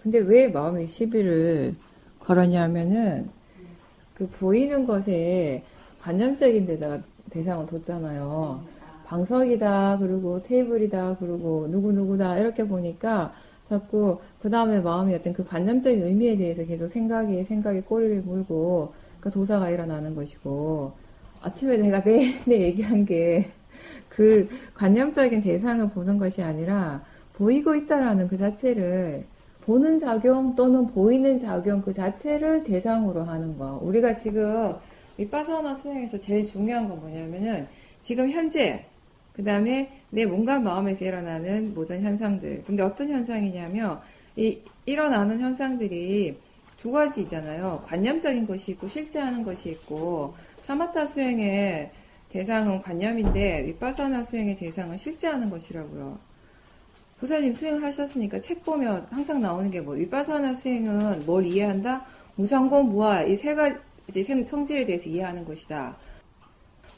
근데 왜 마음의 시비를 걸었냐면은 그 보이는 것에 관념적인 데다가 대상을 뒀잖아요. 방석이다, 그리고 테이블이다, 그리고 누구누구다, 이렇게 보니까 자꾸 그 다음에 마음이 어떤 그 관념적인 의미에 대해서 계속 생각에 꼬리를 물고 그 도사가 일어나는 것이고, 아침에 내가 내내 얘기한 게 그 관념적인 대상을 보는 것이 아니라 보이고 있다라는 그 자체를 보는 작용 또는 보이는 작용 그 자체를 대상으로 하는 거. 우리가 지금 윗바사나 수행에서 제일 중요한 건 뭐냐면은 지금 현재 그 다음에 내 몸과 마음에서 일어나는 모든 현상들. 근데 어떤 현상이냐면 이 일어나는 현상들이 두 가지잖아요. 관념적인 것이 있고 실제하는 것이 있고 사마타 수행의 대상은 관념인데 윗바사나 수행의 대상은 실제하는 것이라고요. 부사님 수행을 하셨으니까 책 보면 항상 나오는 게 뭐 윗바사나 수행은 뭘 이해한다? 무상고 무아 이 세 가지 성질에 대해서 이해하는 것이다.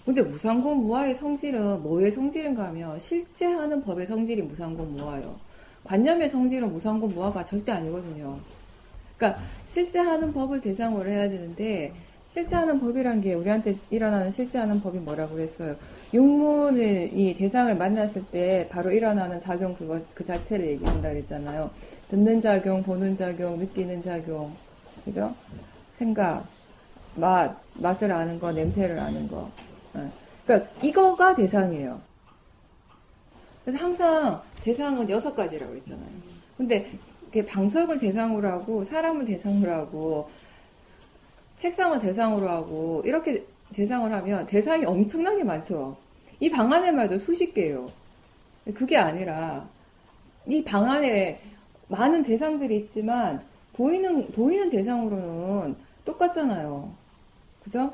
근데 무상고 무아의 성질은 뭐의 성질인가 하면 실제 하는 법의 성질이 무상고 무아요. 관념의 성질은 무상고 무아가 절대 아니거든요. 그러니까 실제 하는 법을 대상으로 해야 되는데 실제 하는 법이란 게 우리한테 일어나는 실제 하는 법이 뭐라고 그랬어요? 육문을 이 대상을 만났을 때 바로 일어나는 작용 그 자체를 얘기한다 그랬잖아요. 듣는 작용, 보는 작용, 느끼는 작용, 그죠? 생각, 맛을 아는 거, 냄새를 아는 거. 그러니까 이거가 대상이에요. 그래서 항상 대상은 6가지라고 했잖아요. 근데 방석을 대상으로 하고 사람을 대상으로 하고 책상을 대상으로 하고 이렇게 대상을 하면 대상이 엄청나게 많죠. 이 방 안에 말도 수십 개예요. 그게 아니라 이 방 안에 많은 대상들이 있지만 보이는 대상으로는 똑같잖아요. 그죠?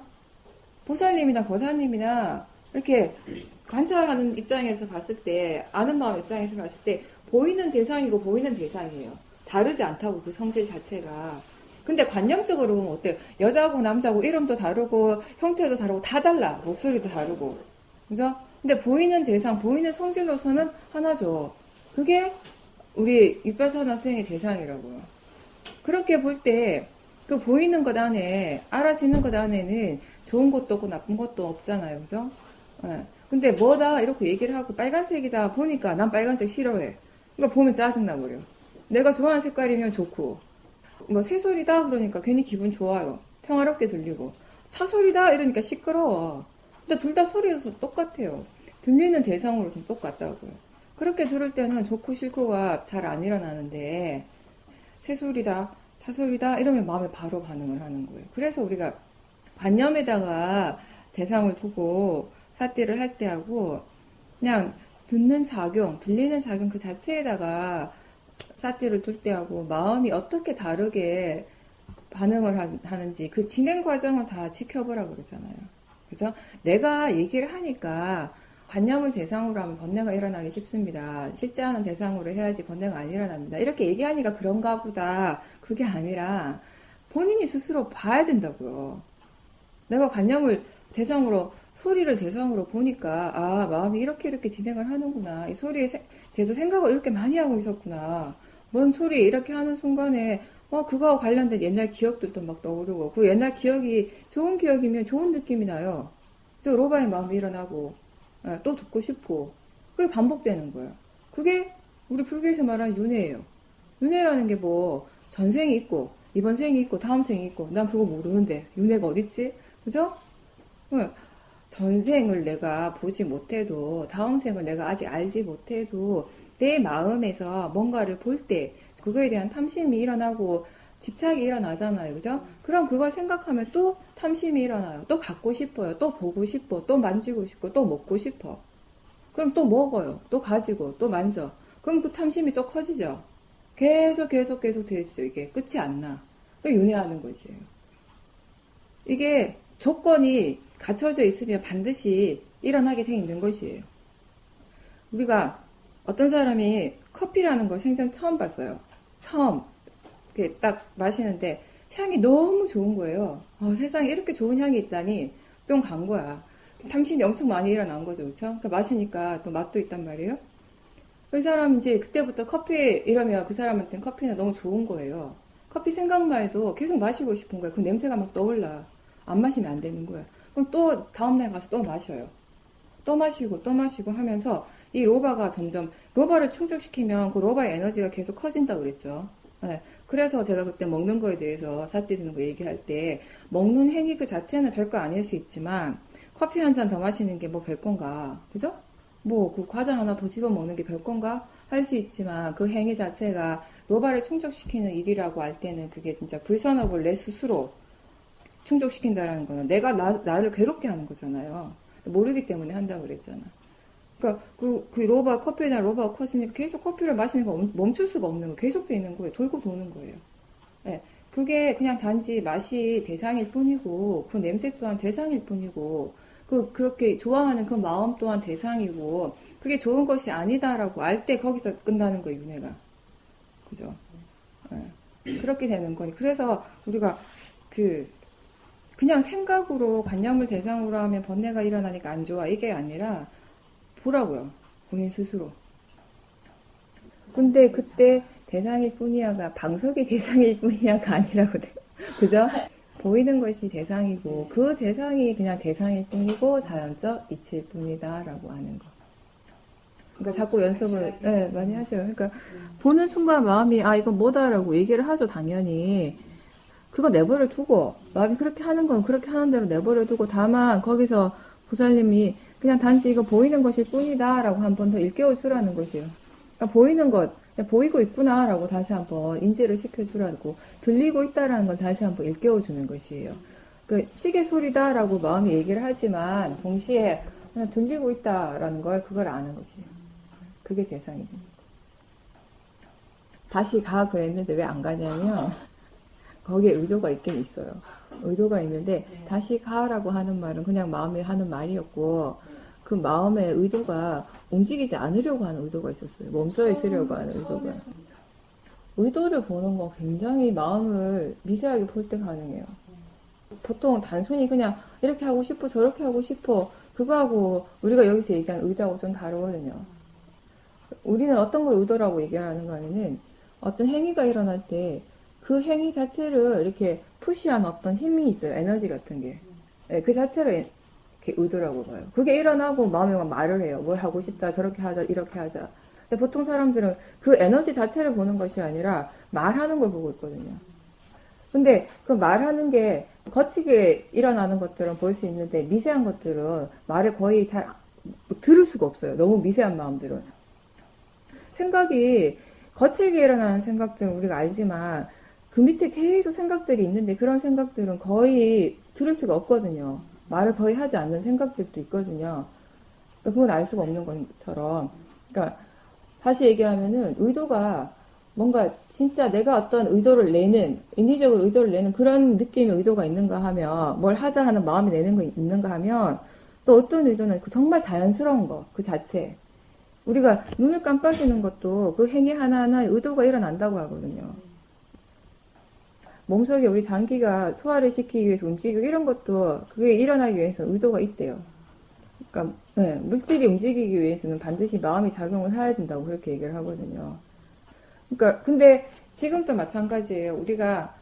보살님이나 거사님이나 이렇게 관찰하는 입장에서 봤을 때, 아는 마음 입장에서 봤을 때 보이는 대상이고 보이는 대상이에요. 다르지 않다고 그 성질 자체가. 근데 관념적으로 보면 어때요? 여자고 남자고 이름도 다르고 형태도 다르고 다 달라. 목소리도 다르고. 그죠? 근데 보이는 대상, 보이는 성질로서는 하나죠. 그게 우리 육바사나 수행의 대상이라고요. 그렇게 볼 때 그 보이는 것 안에 알아지는 것 안에는 좋은 것도 없고 나쁜 것도 없잖아요. 그죠? 예. 근데 뭐다 이렇게 얘기를 하고 빨간색이다 보니까 난 빨간색 싫어해. 그러니까 보면 짜증나 버려. 내가 좋아하는 색깔이면 좋고 뭐 새소리다 그러니까 괜히 기분 좋아요. 평화롭게 들리고 차소리다 이러니까 시끄러워. 근데 둘 다 소리여서 똑같아요. 들리는 대상으로서는 똑같다고요. 그렇게 들을 때는 좋고 싫고가 잘 안 일어나는데 새소리다 차소리다 이러면 마음에 바로 반응을 하는 거예요. 그래서 우리가 관념에다가 대상을 두고 사띠를 할 때하고 그냥 듣는 작용, 들리는 작용 그 자체에다가 사띠를 둘 때하고 마음이 어떻게 다르게 반응을 하는지 그 진행 과정을 다 지켜보라 그러잖아요. 그죠? 내가 얘기를 하니까 관념을 대상으로 하면 번뇌가 일어나기 쉽습니다. 실제 하는 대상으로 해야지 번뇌가 안 일어납니다. 이렇게 얘기하니까 그런가 보다. 그게 아니라 본인이 스스로 봐야 된다고요. 내가 관념을 대상으로 소리를 대상으로 보니까 마음이 이렇게 진행을 하는구나. 이 소리에 대해서 생각을 이렇게 많이 하고 있었구나. 뭔 소리 이렇게 하는 순간에 그거와 관련된 옛날 기억들도 막 떠오르고 그 옛날 기억이 좋은 기억이면 좋은 느낌이 나요. 저 로바의 마음이 일어나고 또 듣고 싶고 그게 반복되는 거예요. 그게 우리 불교에서 말하는 윤회예요. 윤회라는 게 뭐 전생이 있고 이번 생이 있고 다음 생이 있고 난 그거 모르는데 윤회가 어딨지? 그죠? 전생을 내가 보지 못해도 다음 생을 내가 아직 알지 못해도 내 마음에서 뭔가를 볼 때 그거에 대한 탐심이 일어나고 집착이 일어나잖아요. 그죠? 그럼 그걸 생각하면 또 탐심이 일어나요. 또 갖고 싶어요. 또 보고 싶어. 또 만지고 싶고 또 먹고 싶어. 그럼 또 먹어요. 또 가지고 또 만져. 그럼 그 탐심이 또 커지죠. 계속 되죠. 이게 끝이 안 나. 윤회하는 거지. 이게 조건이 갖춰져 있으면 반드시 일어나게 돼 있는 것이에요. 우리가 어떤 사람이 커피라는 걸 생전 처음 봤어요. 처음 이렇게 딱 마시는데 향이 너무 좋은 거예요. 세상에 이렇게 좋은 향이 있다니 뿅 간 거야. 탐심이 엄청 많이 일어난 거죠. 그쵸? 그러니까 마시니까 또 맛도 있단 말이에요. 그 사람 이제 그때부터 커피 이러면 그 사람한테는 커피는 너무 좋은 거예요. 커피 생각만 해도 계속 마시고 싶은 거예요. 그 냄새가 막 떠올라. 안 마시면 안 되는 거예요. 그럼 또 다음날 가서 또 마셔요. 또 마시고 또 마시고 하면서 이 로바가 점점 로바를 충족시키면 그 로바의 에너지가 계속 커진다고 그랬죠. 네. 그래서 제가 그때 먹는 거에 대해서 삿대 드는 거 얘기할 때 먹는 행위 그 자체는 별거 아닐 수 있지만 커피 한 잔 더 마시는 게 뭐 별건가, 그죠? 뭐 그 과자 하나 더 집어 먹는 게 별건가 할 수 있지만 그 행위 자체가 로바를 충족시키는 일이라고 할 때는 그게 진짜 불선업을 내 스스로 충족시킨다라는 거는 내가 나를 괴롭게 하는 거잖아요. 모르기 때문에 한다고 그랬잖아. 그러니까 그 로바 커피에다 로바가 커지니까 계속 커피를 마시는 거 멈출 수가 없는 거 계속 돼 있는 거예요. 돌고 도는 거예요. 예. 그게 그냥 단지 맛이 대상일 뿐이고 그 냄새 또한 대상일 뿐이고 그렇게 좋아하는 그 마음 또한 대상이고 그게 좋은 것이 아니다라고 알 때 거기서 끝나는 거예요, 윤회가. 그죠? 예. 그렇게 되는 거니. 그래서 우리가 그냥 생각으로 관념을 대상으로 하면 번뇌가 일어나니까 안 좋아. 이게 아니라 보라고요. 본인 스스로. 근데 그때 대상일 뿐이야가 방석이 대상일 뿐이야가 아니라고 돼요. 그죠? 보이는 것이 대상이고 그 대상이 그냥 대상일 뿐이고 자연적 이치일 뿐이다라고 하는 거. 그러니까 자꾸 연습을 네, 많이 하셔요. 그러니까 보는 순간 마음이 아 이건 뭐다라고 얘기를 하죠. 당연히. 그거 내버려 두고 마음이 그렇게 하는 건 그렇게 하는 대로 내버려 두고 다만 거기서 보살님이 그냥 단지 이거 보이는 것일 뿐이다 라고 한 번 더 일깨워 주라는 것이에요. 그러니까 보이는 것 보이고 있구나 라고 다시 한번 인지를 시켜주라고 들리고 있다라는 걸 다시 한번 일깨워 주는 것이에요. 그 시계 소리다 라고 마음이 얘기를 하지만 동시에 그냥 들리고 있다라는 걸 그걸 아는 것이에요. 그게 대상이에요. 다시 가 그랬는데 왜 안 가냐면 거기에 의도가 있긴 있어요. 의도가 있는데 다시 가라고 하는 말은 그냥 마음에 하는 말이었고 그 마음의 의도가 움직이지 않으려고 하는 의도가 있었어요. 멈춰 있으려고 하는 의도가. 의도를 보는 건 굉장히 마음을 미세하게 볼 때 가능해요. 보통 단순히 그냥 이렇게 하고 싶어 저렇게 하고 싶어 그거하고 우리가 여기서 얘기하는 의도하고 좀 다르거든요. 우리는 어떤 걸 의도라고 얘기하는 거 아니면 어떤 행위가 일어날 때 그 행위 자체를 이렇게 푸시한 어떤 힘이 있어요. 에너지 같은 게. 네, 그 자체를 이렇게 의도라고 봐요. 그게 일어나고 마음에 말을 해요. 뭘 하고 싶다, 저렇게 하자, 이렇게 하자. 근데 보통 사람들은 그 에너지 자체를 보는 것이 아니라 말하는 걸 보고 있거든요. 근데 그 말하는 게 거치게 일어나는 것들은 볼 수 있는데 미세한 것들은 말을 거의 잘 들을 수가 없어요. 너무 미세한 마음들은. 생각이 거칠게 일어나는 생각들은 우리가 알지만 그 밑에 계속 생각들이 있는데 그런 생각들은 거의 들을 수가 없거든요. 말을 거의 하지 않는 생각들도 있거든요. 그건 알 수가 없는 것처럼. 그러니까 다시 얘기하면은 의도가 뭔가 진짜 내가 어떤 의도를 내는 인위적으로 의도를 내는 그런 느낌의 의도가 있는가 하면 뭘 하자 하는 마음이 내는 거 있는가 하면 또 어떤 의도는 정말 자연스러운 거 그 자체. 우리가 눈을 깜빡이는 것도 그 행위 하나하나에 의도가 일어난다고 하거든요. 몸속에 우리 장기가 소화를 시키기 위해서 움직이고 이런 것도 그게 일어나기 위해서 의도가 있대요. 그러니까 네, 물질이 움직이기 위해서는 반드시 마음이 작용을 해야 된다고 그렇게 얘기를 하거든요. 그러니까 근데 지금도 마찬가지예요. 우리가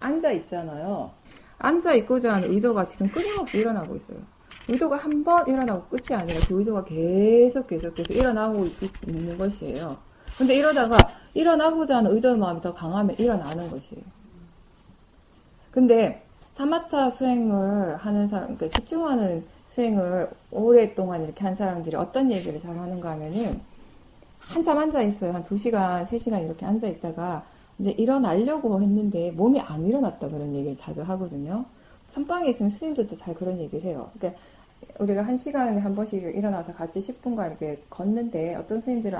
앉아 있잖아요. 앉아 있고자 하는 의도가 지금 끊임없이 일어나고 있어요. 의도가 한 번 일어나고 끝이 아니라 그 의도가 계속 일어나고 있는 것이에요. 근데 이러다가 일어나고자 하는 의도의 마음이 더 강하면 일어나는 것이에요. 근데 사마타 수행을 하는 사람, 그러니까 집중하는 수행을 오랫동안 이렇게 한 사람들이 어떤 얘기를 잘 하는가 하면은 한참 앉아 있어요. 한 2시간, 3시간 이렇게 앉아 있다가 이제 일어나려고 했는데 몸이 안 일어났다 그런 얘기를 자주 하거든요. 선방에 있으면 스님들도 잘 그런 얘기를 해요. 그러니까 우리가 1시간에 한 번씩 일어나서 같이 10분간 이렇게 걷는데 어떤 스님들은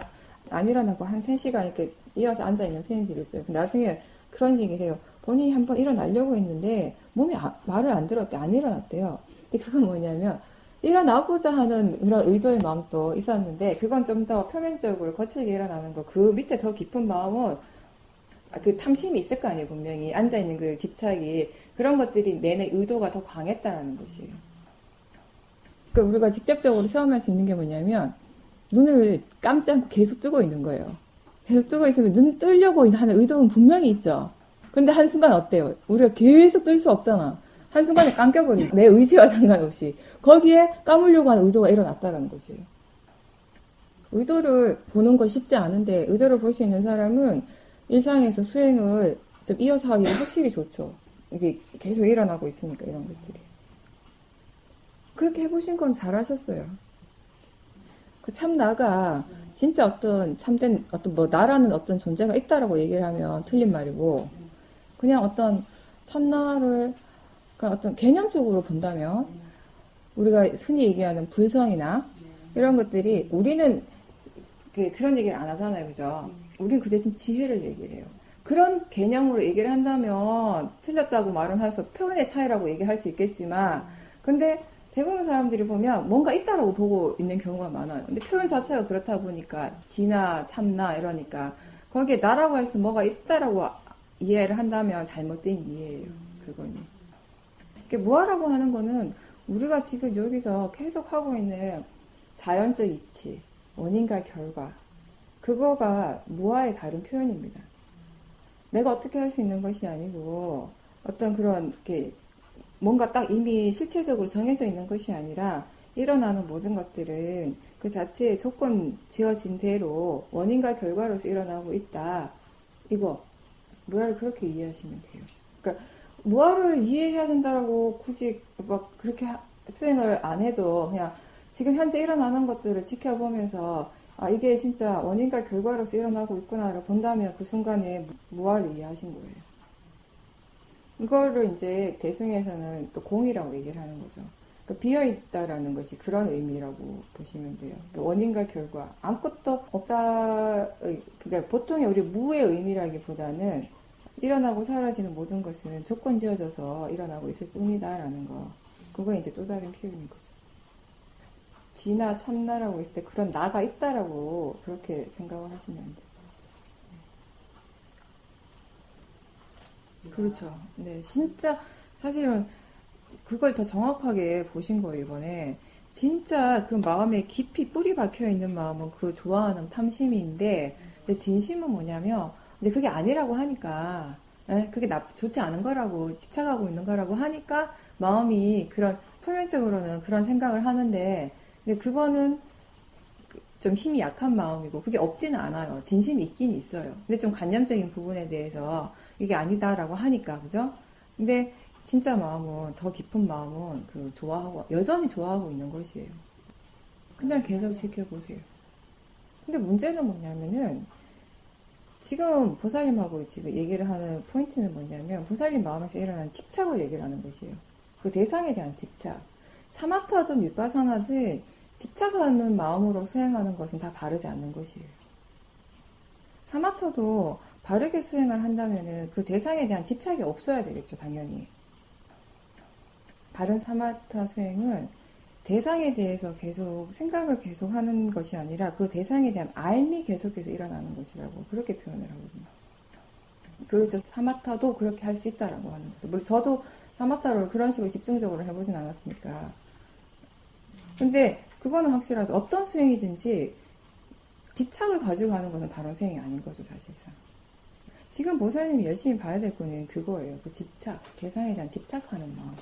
안 일어나고 한 3시간 이렇게 이어서 앉아 있는 스님들이 있어요. 나중에 그런 얘기를 해요. 본인이 한번 일어나려고 했는데 몸이 말을 안 들었대. 안 일어났대요. 근데 그건 뭐냐면 일어나고자 하는 그런 의도의 마음도 있었는데 그건 좀 더 표면적으로 거칠게 일어나는 거. 그 밑에 더 깊은 마음은 그 탐심이 있을 거 아니에요. 분명히 앉아있는 그 집착이 그런 것들이 내내 의도가 더 강했다라는 것이에요. 그러니까 우리가 직접적으로 체험할 수 있는 게 뭐냐면 눈을 감지 않고 계속 뜨고 있는 거예요. 계속 뜨고 있으면 눈 뜨려고 하는 의도는 분명히 있죠. 근데 한순간 어때요? 우리가 계속 뜰 수 없잖아. 한순간에 감겨버리고 내 의지와 상관없이 거기에 감으려고 하는 의도가 일어났다는 것이에요. 의도를 보는 건 쉽지 않은데 의도를 볼 수 있는 사람은 일상에서 수행을 좀 이어서 하기가 확실히 좋죠. 이게 계속 일어나고 있으니까 이런 것들이. 그렇게 해보신 건 잘하셨어요. 그 참나가 진짜 어떤 참된 어떤 뭐 나라는 어떤 존재가 있다라고 얘기를 하면 틀린 말이고 그냥 어떤 참나를 그러니까 어떤 개념적으로 본다면 우리가 흔히 얘기하는 불성이나 이런 것들이 우리는 그런 얘기를 안 하잖아요, 그죠? 우리는 그 대신 지혜를 얘기를 해요. 그런 개념으로 얘기를 한다면 틀렸다고 말은 해서 표현의 차이라고 얘기할 수 있겠지만 근데 대부분 사람들이 보면 뭔가 있다라고 보고 있는 경우가 많아요. 근데 표현 자체가 그렇다 보니까 지나 참나 이러니까 거기에 나라고 해서 뭐가 있다라고 이해를 한다면 잘못된 이해예요. 그거는. 무아라고 하는 거는 우리가 지금 여기서 계속 하고 있는 자연적 이치, 원인과 결과 그거가 무아의 다른 표현입니다. 내가 어떻게 할 수 있는 것이 아니고 어떤 그런 뭔가 딱 이미 실체적으로 정해져 있는 것이 아니라 일어나는 모든 것들은 그 자체의 조건 지어진 대로 원인과 결과로서 일어나고 있다. 이거 무아를 그렇게 이해하시면 돼요. 그러니까 무아를 이해해야 된다라고 굳이 막 그렇게 수행을 안 해도 그냥 지금 현재 일어나는 것들을 지켜보면서 아 이게 진짜 원인과 결과로서 일어나고 있구나를 본다면 그 순간에 무아를 이해하신 거예요. 이거를 이제 대승에서는 또 공이라고 얘기를 하는 거죠. 그러니까 비어있다라는 것이 그런 의미라고 보시면 돼요. 그러니까 원인과 결과 아무것도 없다. 그러니까 보통의 우리 무의 의미라기보다는 일어나고 사라지는 모든 것은 조건 지어져서 일어나고 있을 뿐이다라는 거. 그거 이제 또 다른 표현인 거죠. 지나 참나라고 했을 때 그런 나가 있다라고 그렇게 생각을 하시면 돼요. 그렇죠. 네, 진짜 사실은 그걸 더 정확하게 보신 거예요, 이번에. 진짜 그 마음에 깊이 뿌리 박혀 있는 마음은 그 좋아하는 탐심인데, 근데 진심은 뭐냐면, 이제 그게 아니라고 하니까, 그게 좋지 않은 거라고, 집착하고 있는 거라고 하니까, 마음이 그런, 표면적으로는 그런 생각을 하는데, 근데 그거는 좀 힘이 약한 마음이고, 그게 없지는 않아요. 진심이 있긴 있어요. 근데 좀 관념적인 부분에 대해서 이게 아니다라고 하니까, 그죠? 근데 진짜 마음은, 더 깊은 마음은 좋아하고, 여전히 좋아하고 있는 것이에요. 그냥 계속 지켜보세요. 근데 문제는 뭐냐면은, 지금 보살님하고 지금 얘기를 하는 포인트는 뭐냐면, 보살님 마음에서 일어나는 집착을 얘기를 하는 것이에요. 그 대상에 대한 집착. 사마타든 윗바사나든 집착하는 마음으로 수행하는 것은 다 바르지 않는 것이에요. 사마타도 바르게 수행을 한다면은 그 대상에 대한 집착이 없어야 되겠죠, 당연히. 바른 사마타 수행은 대상에 대해서 계속 생각을 계속 하는 것이 아니라 그 대상에 대한 알미 계속해서 일어나는 것이라고 그렇게 표현을 하거든요. 그렇죠. 사마타도 그렇게 할 수 있다라고 하는 거죠. 물론 저도 사마타를 그런 식으로 집중적으로 해보진 않았으니까. 근데 그거는 확실하죠. 어떤 수행이든지 집착을 가지고 하는 것은 바른 수행이 아닌 거죠, 사실상. 지금 보살님이 열심히 봐야 될 거는 그거예요. 그 집착, 대상에 대한 집착하는 마음.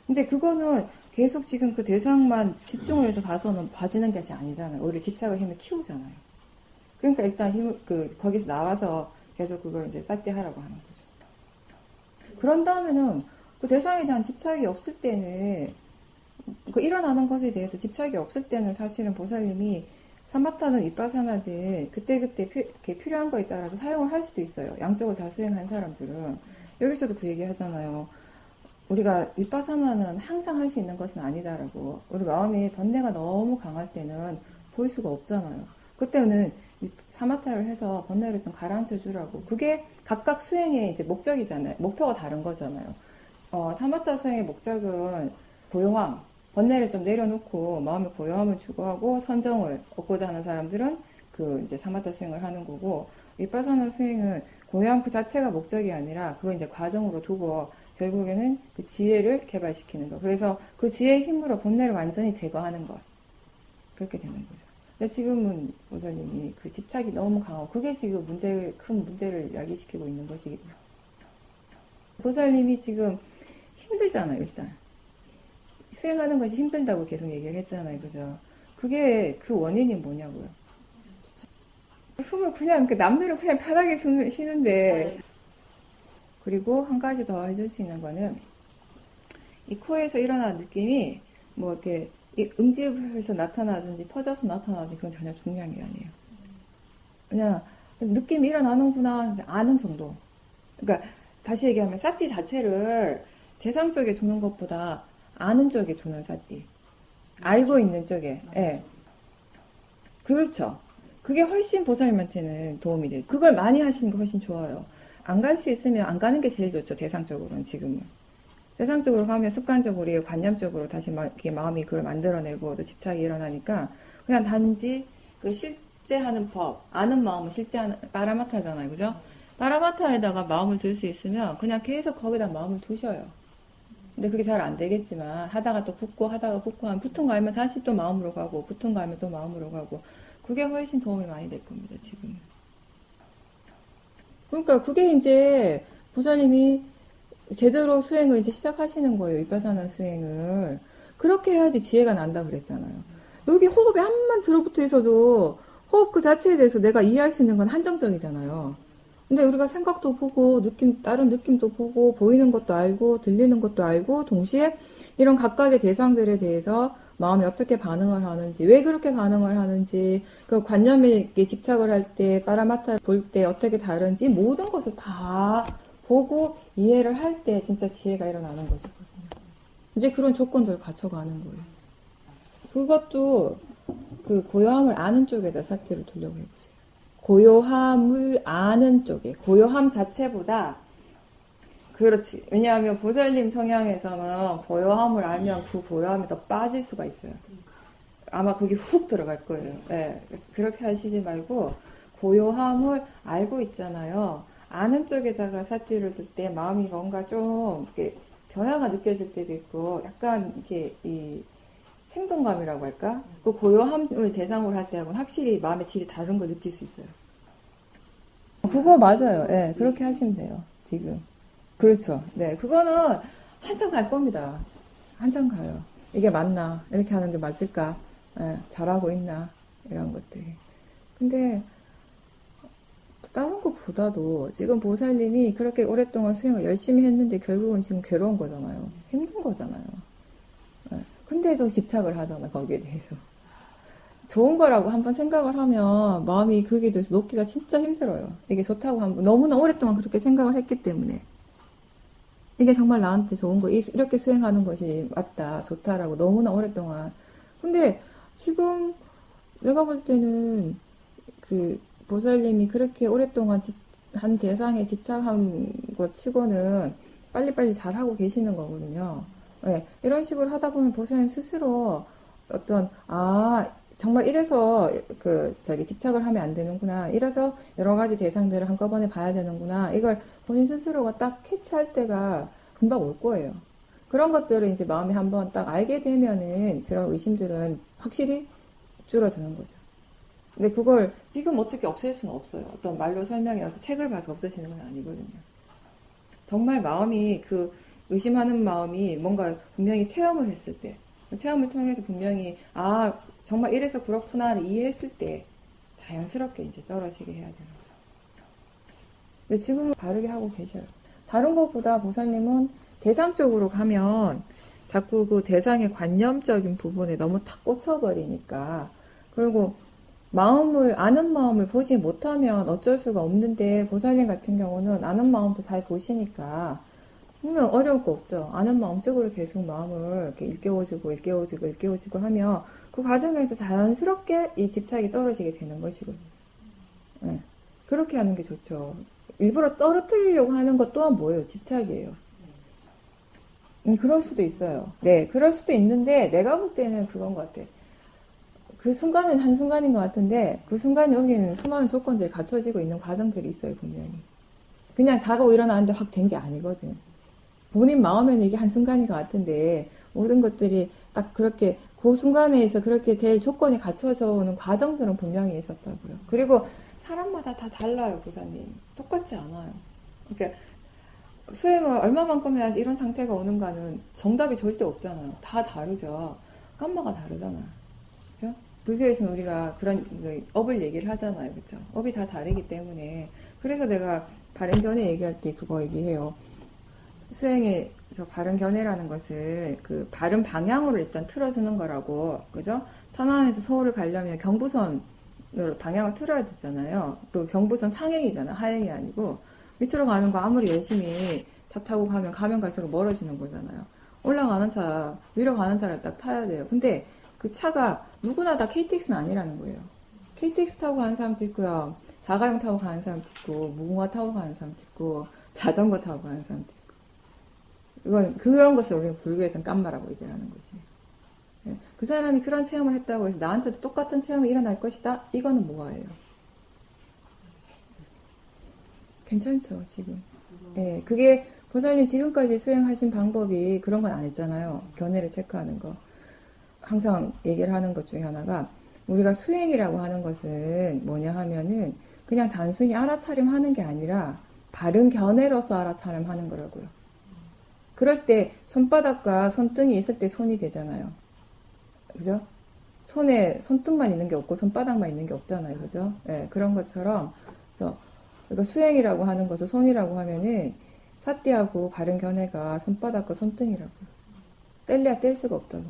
근데 그거는 계속 지금 그 대상만 집중을 해서 봐서는 봐지는 것이 아니잖아요. 오히려 집착의 힘을 키우잖아요. 그러니까 일단 거기서 나와서 계속 그걸 이제 쌀때 하라고 하는 거죠. 그런 다음에는 그 대상에 대한 집착이 없을 때는 그 일어나는 것에 대해서 집착이 없을 때는 사실은 보살님이 사마타는 윗바사나든 그때그때 필요한 거에 따라서 사용을 할 수도 있어요. 양쪽을 다 수행한 사람들은. 여기서도 그 얘기 하잖아요. 우리가 윗바사나는 항상 할 수 있는 것은 아니다라고. 우리 마음이 번뇌가 너무 강할 때는 볼 수가 없잖아요. 그때는 사마타를 해서 번뇌를 좀 가라앉혀 주라고. 그게 각각 수행의 이제 목적이잖아요. 목표가 다른 거잖아요. 사마타 수행의 목적은 고요함, 번뇌를 좀 내려놓고 마음의 고요함을 추구하고 선정을 얻고자 하는 사람들은 이제 사마타 수행을 하는 거고, 윗바사나 수행은 고요함 그 자체가 목적이 아니라 그걸 이제 과정으로 두고 결국에는 그 지혜를 개발시키는 거. 그래서 그 지혜의 힘으로 번뇌를 완전히 제거하는 것. 그렇게 되는 거죠. 근데 지금은 보살님이 그 집착이 너무 강하고 그게 지금 큰 문제를 야기시키고 있는 것이기. 보살님이 지금 힘들잖아요, 일단. 수행하는 것이 힘들다고 계속 얘기를 했잖아요, 그죠? 그게 그 원인이 뭐냐고요. 숨을 그냥, 남들은 그냥 편하게 숨을 쉬는데, 그리고 한 가지 더 해줄 수 있는 거는, 이 코에서 일어나는 느낌이, 뭐, 이렇게, 응집해서 나타나든지, 퍼져서 나타나든지, 그건 전혀 중요한 게 아니에요. 그냥, 느낌이 일어나는구나, 아는 정도. 그러니까, 다시 얘기하면, 사티 자체를 대상 쪽에 두는 것보다 아는 쪽에 두는 사티. 알고 있는 쪽에, 예. 그렇죠. 그게 훨씬 보살님한테는 도움이 돼요. 그걸 많이 하시는 게 훨씬 좋아요. 안 갈 수 있으면 안 가는 게 제일 좋죠. 대상적으로는 지금은. 대상적으로 가면 습관적으로, 관념적으로 다시 이렇게 마음이 그걸 만들어내고 또 집착이 일어나니까 그냥 단지 그 실제하는 법, 아는 마음은 실제하는, 빠라마타잖아요. 그죠? 빠라마타에다가 마음을 둘 수 있으면 그냥 계속 거기다 마음을 두셔요. 근데 그게 잘 안 되겠지만 하다가 또 붙고 하다가 붙고 하면 붙은 거 알면 다시 또 마음으로 가고 붙은 거 알면 또 마음으로 가고 그게 훨씬 도움이 많이 될 겁니다, 지금. 그러니까 그게 이제 보살님이 제대로 수행을 이제 시작하시는 거예요. 위파사나 수행을. 그렇게 해야지 지혜가 난다 그랬잖아요. 여기 호흡에 한만 들어붙어 있어도 호흡 그 자체에 대해서 내가 이해할 수 있는 건 한정적이잖아요. 근데 우리가 생각도 보고 다른 느낌도 보고 보이는 것도 알고 들리는 것도 알고 동시에 이런 각각의 대상들에 대해서 마음이 어떻게 반응을 하는지 왜 그렇게 반응을 하는지 그 관념에 집착을 할 때 빠라마타를 볼 때 어떻게 다른지 모든 것을 다 보고 이해를 할 때 진짜 지혜가 일어나는 것이거든요. 이제 그런 조건들을 갖춰가는 거예요. 그것도 그 고요함을 아는 쪽에다 사태를 두려고 해보세요. 고요함을 아는 쪽에, 고요함 자체보다, 그렇지. 왜냐하면 보살님 성향에서는 고요함을 알면 그 고요함에 더 빠질 수가 있어요. 아마 그게 훅 들어갈 거예요. 네, 그렇게 하시지 말고, 고요함을 알고 있잖아요. 아는 쪽에다가 사티를 둘 때 마음이 뭔가 좀, 이렇게 변화가 느껴질 때도 있고, 약간 이렇게 생동감이라고 할까? 그 고요함을 대상으로 할 때하고는 확실히 마음의 질이 다른 걸 느낄 수 있어요. 그거 맞아요. 네, 그렇게 하시면 돼요. 지금. 그렇죠. 네, 그거는 한참 갈 겁니다. 한참 가요. 이게 맞나? 이렇게 하는 게 맞을까? 네, 잘하고 있나? 이런 것들이. 근데 다른 것보다도 지금 보살님이 그렇게 오랫동안 수행을 열심히 했는데 결국은 지금 괴로운 거잖아요. 힘든 거잖아요. 네, 근데도 집착을 하잖아, 거기에 대해서. 좋은 거라고 한번 생각을 하면 마음이 그게 돼서 놓기가 진짜 힘들어요. 이게 좋다고 너무나 오랫동안 그렇게 생각을 했기 때문에 이게 정말 나한테 좋은 거 이렇게 수행하는 것이 맞다 좋다라고 너무나 오랫동안. 근데 지금 내가 볼 때는 그 보살님이 그렇게 오랫동안 한 대상에 집착한 것 치고는 빨리빨리 잘하고 계시는 거거든요. 네, 이런 식으로 하다 보면 보살님 스스로 어떤 정말 이래서 집착을 하면 안 되는구나. 이래서 여러 가지 대상들을 한꺼번에 봐야 되는구나. 이걸 본인 스스로가 딱 캐치할 때가 금방 올 거예요. 그런 것들을 이제 마음에 한번 딱 알게 되면은 그런 의심들은 확실히 줄어드는 거죠. 근데 그걸 지금 어떻게 없앨 수는 없어요. 어떤 말로 설명해서 책을 봐서 없애시는 건 아니거든요. 정말 마음이 의심하는 마음이 뭔가 분명히 체험을 했을 때, 체험을 통해서 분명히 정말 이래서 그렇구나를 이해했을 때 자연스럽게 이제 떨어지게 해야 되는 거죠. 근데 지금은 바르게 하고 계셔요. 다른 것보다 보살님은 대상 쪽으로 가면 자꾸 그 대상의 관념적인 부분에 너무 탁 꽂혀버리니까 그리고 아는 마음을 보지 못하면 어쩔 수가 없는데 보살님 같은 경우는 아는 마음도 잘 보시니까 보면 어려울 거 없죠. 아는 마음 쪽으로 계속 마음을 이렇게 일깨워주고 하면 그 과정에서 자연스럽게 이 집착이 떨어지게 되는 것이거든요. 네. 그렇게 하는 게 좋죠. 일부러 떨어뜨리려고 하는 것 또한 뭐예요? 집착이에요. 그럴 수도 있어요. 네, 그럴 수도 있는데 내가 볼 때는 그건 것 같아. 그 순간은 한순간인 것 같은데 그 순간 여기는 수많은 조건들이 갖춰지고 있는 과정들이 있어요, 분명히. 그냥 자고 일어나는데 확 된 게 아니거든. 본인 마음에는 이게 한순간인 것 같은데 모든 것들이 딱 그렇게 그 순간에서 그렇게 될 조건이 갖춰져 오는 과정들은 분명히 있었다고요. 그리고 사람마다 다 달라요, 부사님. 똑같지 않아요. 그러니까 수행을 얼마만큼 해야지 이런 상태가 오는가는 정답이 절대 없잖아요. 다 다르죠. 깜마가 다르잖아요. 그죠? 불교에서는 우리가 그런 업을 얘기를 하잖아요. 그죠? 업이 다 다르기 때문에. 그래서 내가 바른 견해 얘기할 때 그거 얘기해요. 수행에서 바른 견해라는 것을 그 바른 방향으로 일단 틀어주는 거라고. 그죠? 천안에서 서울을 가려면 경부선으로 방향을 틀어야 되잖아요. 또 경부선 상행이잖아. 하행이 아니고. 밑으로 가는 거 아무리 열심히 차 타고 가면 갈수록 멀어지는 거잖아요. 올라가는 차, 위로 가는 차를 딱 타야 돼요. 근데 그 차가 누구나 다 KTX는 아니라는 거예요. KTX 타고 가는 사람도 있고요. 자가용 타고 가는 사람도 있고, 무궁화 타고 가는 사람도 있고, 자전거 타고 가는 사람도 있고. 이건 그런 것을 우리는 불교에서는 깜마라고 얘기를 하는 것이에요. 그 사람이 그런 체험을 했다고 해서 나한테도 똑같은 체험이 일어날 것이다? 이거는 뭐예요? 괜찮죠, 지금. 예, 그게 보살님 지금까지 수행하신 방법이 그런 건 안 했잖아요. 견해를 체크하는 거. 항상 얘기를 하는 것 중에 하나가 우리가 수행이라고 하는 것은 뭐냐 하면은 그냥 단순히 알아차림하는 게 아니라 바른 견해로서 알아차림하는 거라고요. 그럴 때 손바닥과 손등이 있을 때 손이 되잖아요. 그죠? 손에 손등만 있는 게 없고 손바닥만 있는 게 없잖아요. 그죠? 예, 그런 것처럼 그래서 그러니까 수행이라고 하는 것을 손이라고 하면은 사띠하고 바른 견해가 손바닥과 손등이라고요. 뗄래야 뗄 수가 없다고.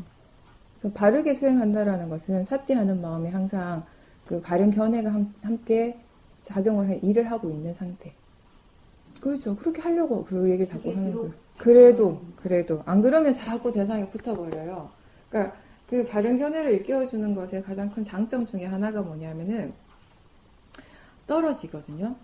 그래서 바르게 수행한다라는 것은 사띠하는 마음이 항상 그 바른 견해가 함께 작용을 해 일을 하고 있는 상태. 그렇죠. 그렇게 하려고 그 얘기 자꾸 하는 거예요. 그래도 안 그러면 자꾸 대상에 붙어버려요. 그러니까 그 바른 견해를 일깨워주는 것의 가장 큰 장점 중에 하나가 뭐냐면은 떨어지거든요.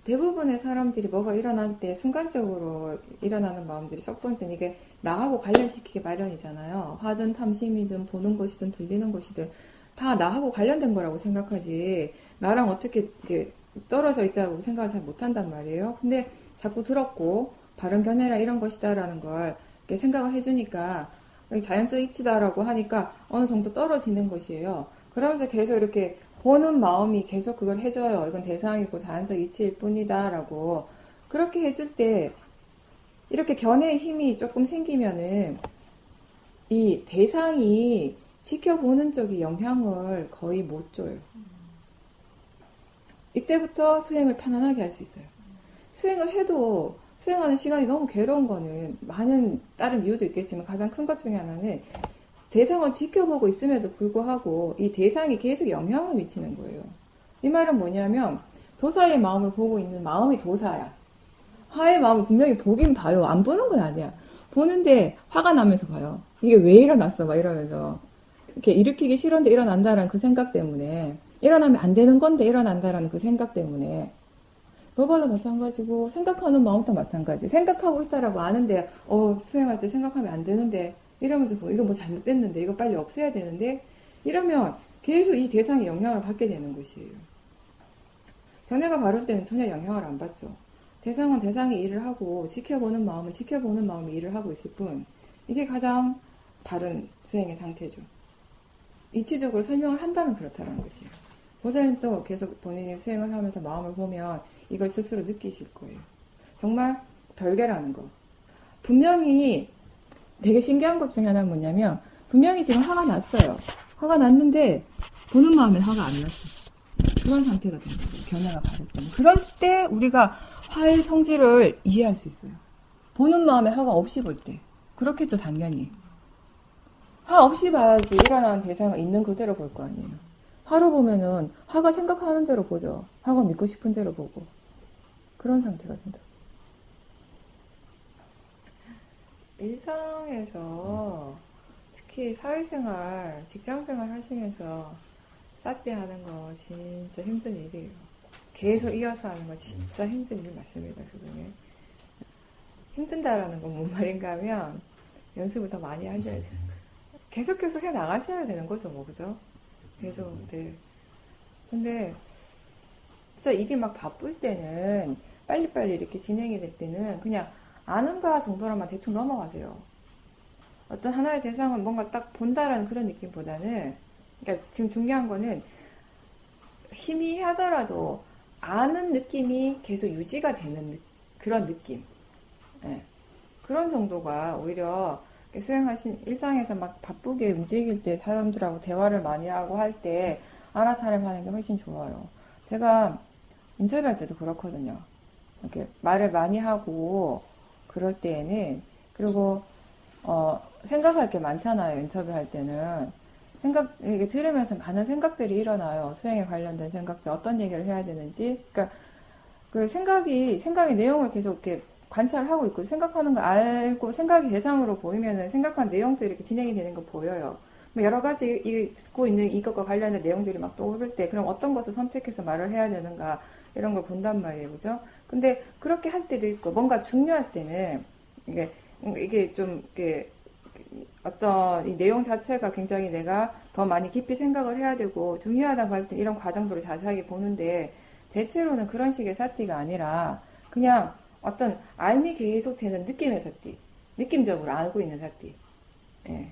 대부분의 사람들이 뭐가 일어날 때 순간적으로 일어나는 마음들이 첫 번째는 이게 나하고 관련시키기 마련이잖아요. 화든 탐심이든 보는 것이든 들리는 것이든 다 나하고 관련된 거라고 생각하지 나랑 어떻게 이렇게 떨어져 있다고 생각을 잘 못한단 말이에요. 근데 자꾸 들었고 바른 견해라 이런 것이다라는 걸 이렇게 생각을 해주니까 자연적 이치다라고 하니까 어느 정도 떨어지는 것이에요. 그러면서 계속 이렇게 보는 마음이 계속 그걸 해줘요. 이건 대상이고 자연적 이치일 뿐이다 라고 그렇게 해줄 때 이렇게 견해의 힘이 조금 생기면은 이 대상이 지켜보는 쪽에 영향을 거의 못 줘요. 이때부터 수행을 편안하게 할 수 있어요. 수행을 해도 수행하는 시간이 너무 괴로운 거는 많은 다른 이유도 있겠지만 가장 큰 것 중에 하나는 대상을 지켜보고 있음에도 불구하고 이 대상이 계속 영향을 미치는 거예요. 이 말은 뭐냐면 도사의 마음을 보고 있는 마음이 도사야. 화의 마음을 분명히 보긴 봐요. 안 보는 건 아니야. 보는데 화가 나면서 봐요. 이게 왜 일어났어? 막 이러면서. 이렇게 일으키기 싫은데 일어난다라는 그 생각 때문에 일어나면 안 되는 건데 일어난다라는 그 생각 때문에 너봐도 마찬가지고 생각하는 마음도 마찬가지. 생각하고 있다라고 아는데 수행할 때 생각하면 안 되는데 이러면서 이거 뭐 잘못됐는데 이거 빨리 없애야 되는데 이러면 계속 이 대상의 영향을 받게 되는 것이에요. 견해가 바를 때는 전혀 영향을 안 받죠. 대상은 대상의 일을 하고 지켜보는 마음은 지켜보는 마음이 일을 하고 있을 뿐 이게 가장 바른 수행의 상태죠. 이치적으로 설명을 한다면 그렇다는 것이에요. 보살님도 계속 본인이 수행을 하면서 마음을 보면 이걸 스스로 느끼실 거예요. 정말 별개라는 거. 분명히 되게 신기한 것 중에 하나는 뭐냐면 분명히 지금 화가 났어요. 화가 났는데 보는 마음에 화가 안 났어요. 그런 상태가 된 거예요. 견해가 바를 때는. 그럴 때 우리가 화의 성질을 이해할 수 있어요. 보는 마음에 화가 없이 볼 때. 그렇겠죠, 당연히. 화 없이 봐야지 일어나는 대상을 있는 그대로 볼 거 아니에요. 화로 보면은 화가 생각하는 대로 보죠. 화가 믿고 싶은 대로 보고. 그런 상태가 된다. 일상에서 특히 사회생활, 직장생활 하시면서 싸띠 하는 거 진짜 힘든 일이에요. 계속 이어서 하는 거 진짜 힘든 일 맞습니다. 그중에. 힘든다라는 건 뭔 말인가 하면 연습을 더 많이 하셔야 돼요. 계속 해 나가셔야 되는 거죠, 뭐, 그죠? 계속, 네. 근데, 진짜 일이 막 바쁠 때는, 빨리빨리 이렇게 진행이 될 때는, 그냥 아는가 정도로만 대충 넘어가세요. 어떤 하나의 대상을 뭔가 딱 본다라는 그런 느낌보다는, 그러니까 지금 중요한 거는 희미하더라도 아는 느낌이 계속 유지가 되는 그런 느낌. 예. 그런 정도가 오히려 수행하신 일상에서 막 바쁘게 움직일 때 사람들하고 대화를 많이 하고 할 때 알아차림하는 게 훨씬 좋아요. 제가 인터뷰할 때도 그렇거든요. 이렇게 말을 많이 하고 그럴 때에는, 그리고 생각할 게 많잖아요. 인터뷰할 때는 이게 들으면서 많은 생각들이 일어나요. 수행에 관련된 생각들, 어떤 얘기를 해야 되는지. 그러니까 그 생각의 내용을 계속 이렇게 관찰하고 있고, 생각하는 거 알고, 생각이 대상으로 보이면은 생각한 내용도 이렇게 진행이 되는 거 보여요. 뭐 여러 가지 듣고 있는 이것과 관련된 내용들이 막 떠오를 때, 그럼 어떤 것을 선택해서 말을 해야 되는가, 이런 걸 본단 말이에요. 그죠? 근데 그렇게 할 때도 있고, 뭔가 중요할 때는, 이게 좀, 이렇게, 어떤 이 내용 자체가 굉장히 내가 더 많이 깊이 생각을 해야 되고, 중요하다고 할 때 이런 과정들을 자세하게 보는데, 대체로는 그런 식의 사티가 아니라 그냥 어떤 알미 계속 되는 느낌의 사티, 느낌적으로 알고 있는 사티, 예.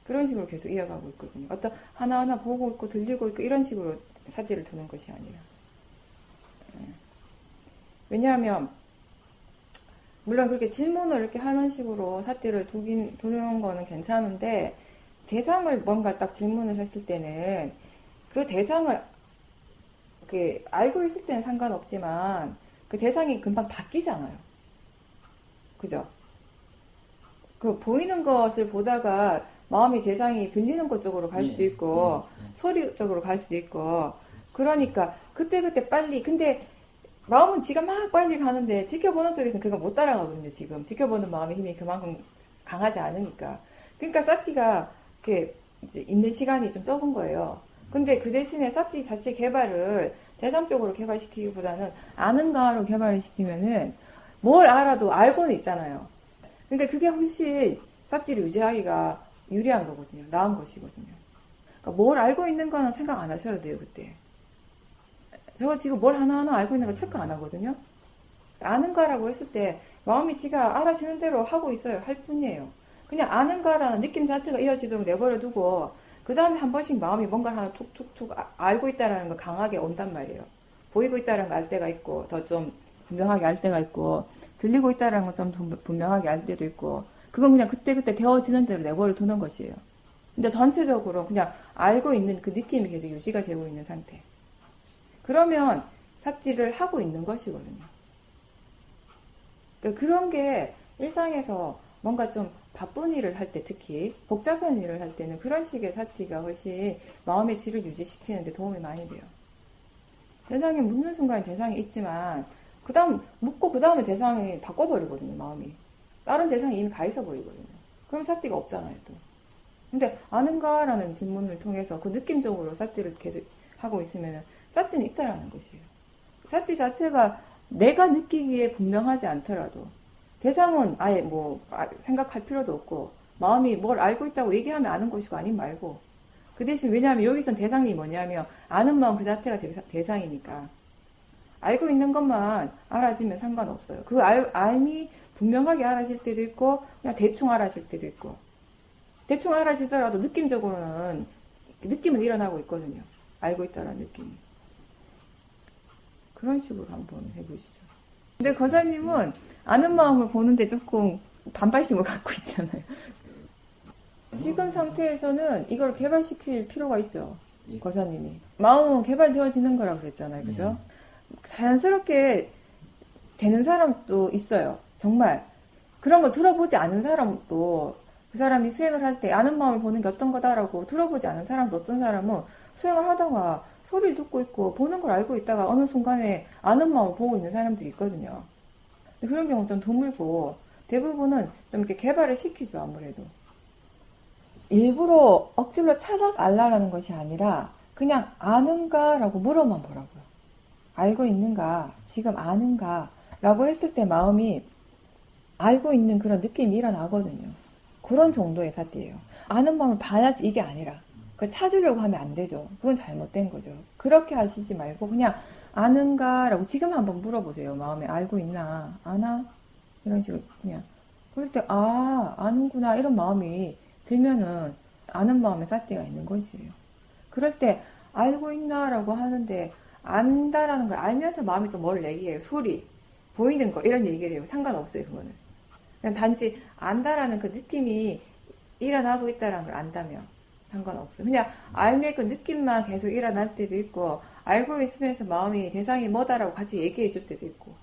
그런 식으로 계속 이어가고 있거든요. 어떤 하나하나 보고 있고 들리고 있고 이런 식으로 사티를 두는 것이 아니라. 예. 왜냐하면 물론 그렇게 질문을 이렇게 하는 식으로 사티를 두는 거는 괜찮은데, 대상을 뭔가 딱 질문을 했을 때는 그 대상을 알고 있을 때는 상관없지만 그 대상이 금방 바뀌잖아요. 그죠? 그 보이는 것을 보다가 마음이 대상이 들리는 것 쪽으로 갈 수도 있고, 소리 쪽으로 갈 수도 있고, 그러니까 그때그때 빨리, 근데 마음은 지가 막 빨리 가는데 지켜보는 쪽에서는 그거 못 따라가거든요. 지금 지켜보는 마음의 힘이 그만큼 강하지 않으니까. 그러니까 사티가 이렇게 이제 있는 시간이 좀 적은 거예요. 근데 그 대신에 사티 자체 개발을 대상적으로 개발시키기보다는 아는가로 개발을 시키면은 뭘 알아도 알고는 있잖아요. 근데 그게 훨씬 사티를 유지하기가 유리한 거거든요. 나은 것이거든요. 그러니까 뭘 알고 있는 거는 생각 안 하셔도 돼요, 그때. 저 지금 뭘 하나하나 알고 있는 거 체크 안 하거든요. 아는가라고 했을 때 마음이 지가 알아지는 대로 하고 있어요. 할 뿐이에요. 그냥 아는가라는 느낌 자체가 이어지도록 내버려 두고, 그 다음에 한 번씩 마음이 뭔가 하나 툭툭툭 알고 있다라는 걸 강하게 온단 말이에요. 보이고 있다라는 걸 알 때가 있고, 더 좀 분명하게 알 때가 있고, 들리고 있다라는 걸 좀 분명하게 알 때도 있고, 그건 그냥 그때그때 되어지는 대로 내버려 두는 것이에요. 근데 전체적으로 그냥 알고 있는 그 느낌이 계속 유지가 되고 있는 상태. 그러면 삭제를 하고 있는 것이거든요. 그러니까 그런 게 일상에서 뭔가 좀 바쁜 일을 할 때, 특히 복잡한 일을 할 때는 그런 식의 사티가 훨씬 마음의 질을 유지시키는 데 도움이 많이 돼요. 대상이 묻는 순간 대상이 있지만 그 다음 묻고 그 다음에 대상이 바꿔버리거든요. 마음이 다른 대상이 이미 가 있어 버리거든요. 그럼 사티가 없잖아요. 또. 근데 아는가라는 질문을 통해서 그 느낌적으로 사티를 계속 하고 있으면 사티는 있다라는 것이에요. 사티 자체가 내가 느끼기에 분명하지 않더라도 대상은 아예 뭐 생각할 필요도 없고, 마음이 뭘 알고 있다고 얘기하면 아는 것이고 아닌 말고, 그 대신 왜냐하면 여기선 대상이 뭐냐면 아는 마음 그 자체가 대상이니까 알고 있는 것만 알아지면 상관없어요. 그 알미 분명하게 알아질 때도 있고 그냥 대충 알아질 때도 있고, 대충 알아지더라도 느낌적으로는 느낌은 일어나고 있거든요. 알고 있다라는 느낌이. 그런 식으로 한번 해보시죠. 근데 거사님은 아는 마음을 보는데 조금 반발심을 갖고 있잖아요. 지금 상태에서는 이걸 개발시킬 필요가 있죠. 거사님이. 마음은 개발되어지는 거라고 그랬잖아요. 그죠? 자연스럽게 되는 사람도 있어요. 정말. 그런 걸 들어보지 않은 사람도, 그 사람이 수행을 할 때 아는 마음을 보는 게 어떤 거다라고 들어보지 않은 사람도, 어떤 사람은 수행을 하다가 소리를 듣고 있고 보는 걸 알고 있다가 어느 순간에 아는 마음을 보고 있는 사람들이 있거든요. 근데 그런 경우는 좀 드물고, 대부분은 좀 이렇게 개발을 시키죠. 아무래도 일부러 억지로 찾아서 알라라는 것이 아니라 그냥 아는가라고 물어만 보라고요. 알고 있는가, 지금 아는가 라고 했을 때 마음이 알고 있는 그런 느낌이 일어나거든요. 그런 정도의 사띠예요. 아는 마음을 봐야지 이게 아니라 그걸 찾으려고 하면 안 되죠. 그건 잘못된 거죠. 그렇게 하시지 말고 그냥 아는가 라고 지금 한번 물어보세요. 마음에 알고 있나? 아나? 이런 식으로 그냥 그럴 때, 아, 아는구나, 이런 마음이 들면은, 아는 마음에 삿대가 있는 것이에요. 그럴 때, 알고 있나라고 하는데, 안다라는 걸 알면서 마음이 또 뭘 얘기해요. 소리, 보이는 거, 이런 얘기를 해요. 상관없어요, 그거는. 그냥 단지 안다라는 그 느낌이 일어나고 있다라는 걸 안다면 상관없어요. 그냥 알매 그 느낌만 계속 일어날 때도 있고, 알고 있으면서 마음이 대상이 뭐다라고 같이 얘기해 줄 때도 있고.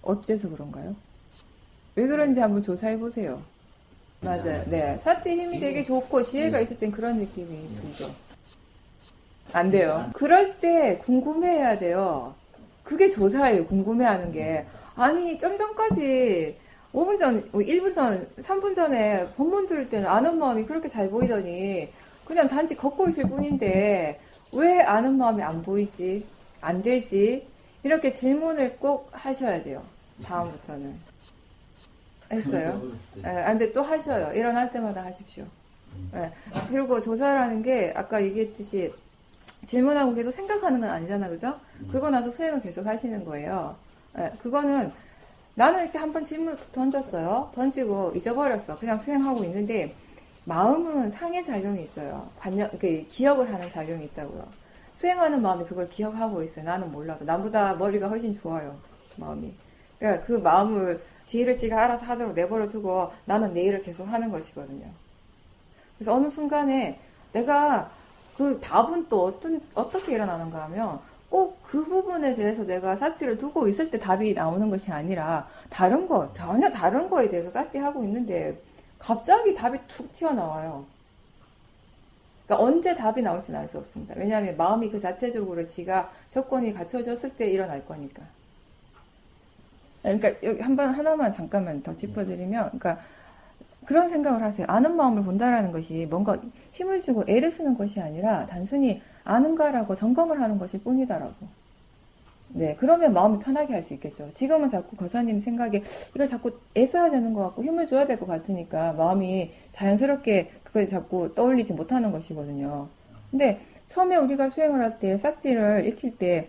어째서 그런가요? 왜 그런지 한번 조사해 보세요. 맞아요. 네. 사태 힘이 되게 좋고 지혜가 있을 땐 그런 느낌이 들죠. 안 돼요. 그럴 때 궁금해해야 돼요. 그게 조사예요. 궁금해하는 게. 아니, 좀 전까지 5분 전, 1분 전, 3분 전에 본문 들을 때는 아는 마음이 그렇게 잘 보이더니 그냥 단지 걷고 있을 뿐인데 왜 아는 마음이 안 보이지? 안 되지? 이렇게 질문을 꼭 하셔야 돼요. 다음부터는. 했어요? 예, 근데 또 하셔요. 일어날 때마다 하십시오. 예. 그리고 조사라는 게 아까 얘기했듯이 질문하고 계속 생각하는 건 아니잖아, 그죠? 그러고 나서 수행을 계속 하시는 거예요. 예, 그거는 나는 이렇게 한번 질문을 던졌어요. 던지고 잊어버렸어. 그냥 수행하고 있는데 마음은 상해 작용이 있어요. 기억을 하는 작용이 있다고요. 수행하는 마음이 그걸 기억하고 있어요. 나는 몰라도. 나보다 머리가 훨씬 좋아요. 마음이. 그러니까 그 마음을 지혜를 지가 알아서 하도록 내버려 두고 나는 내 일을 계속 하는 것이거든요. 그래서 어느 순간에 내가 그 답은 또 어떻게 일어나는가 하면 꼭 그 부분에 대해서 내가 사티를 두고 있을 때 답이 나오는 것이 아니라 다른 거, 전혀 다른 거에 대해서 사티하고 있는데 갑자기 답이 툭 튀어나와요. 그러니까 언제 답이 나올지는 알 수 없습니다. 왜냐하면 마음이 그 자체적으로 지가 조건이 갖춰졌을 때 일어날 거니까. 그러니까 여기 하나만 잠깐만 더 짚어드리면, 그러니까 그런 생각을 하세요. 아는 마음을 본다라는 것이 뭔가 힘을 주고 애를 쓰는 것이 아니라 단순히 아는가라고 점검을 하는 것일 뿐이다라고. 네, 그러면 마음이 편하게 할 수 있겠죠. 지금은 자꾸 거사님 생각에 이걸 자꾸 애써야 되는 것 같고 힘을 줘야 될 것 같으니까 마음이 자연스럽게 그걸 자꾸 떠올리지 못하는 것이거든요. 근데 처음에 우리가 수행을 할 때 싹지를 익힐 때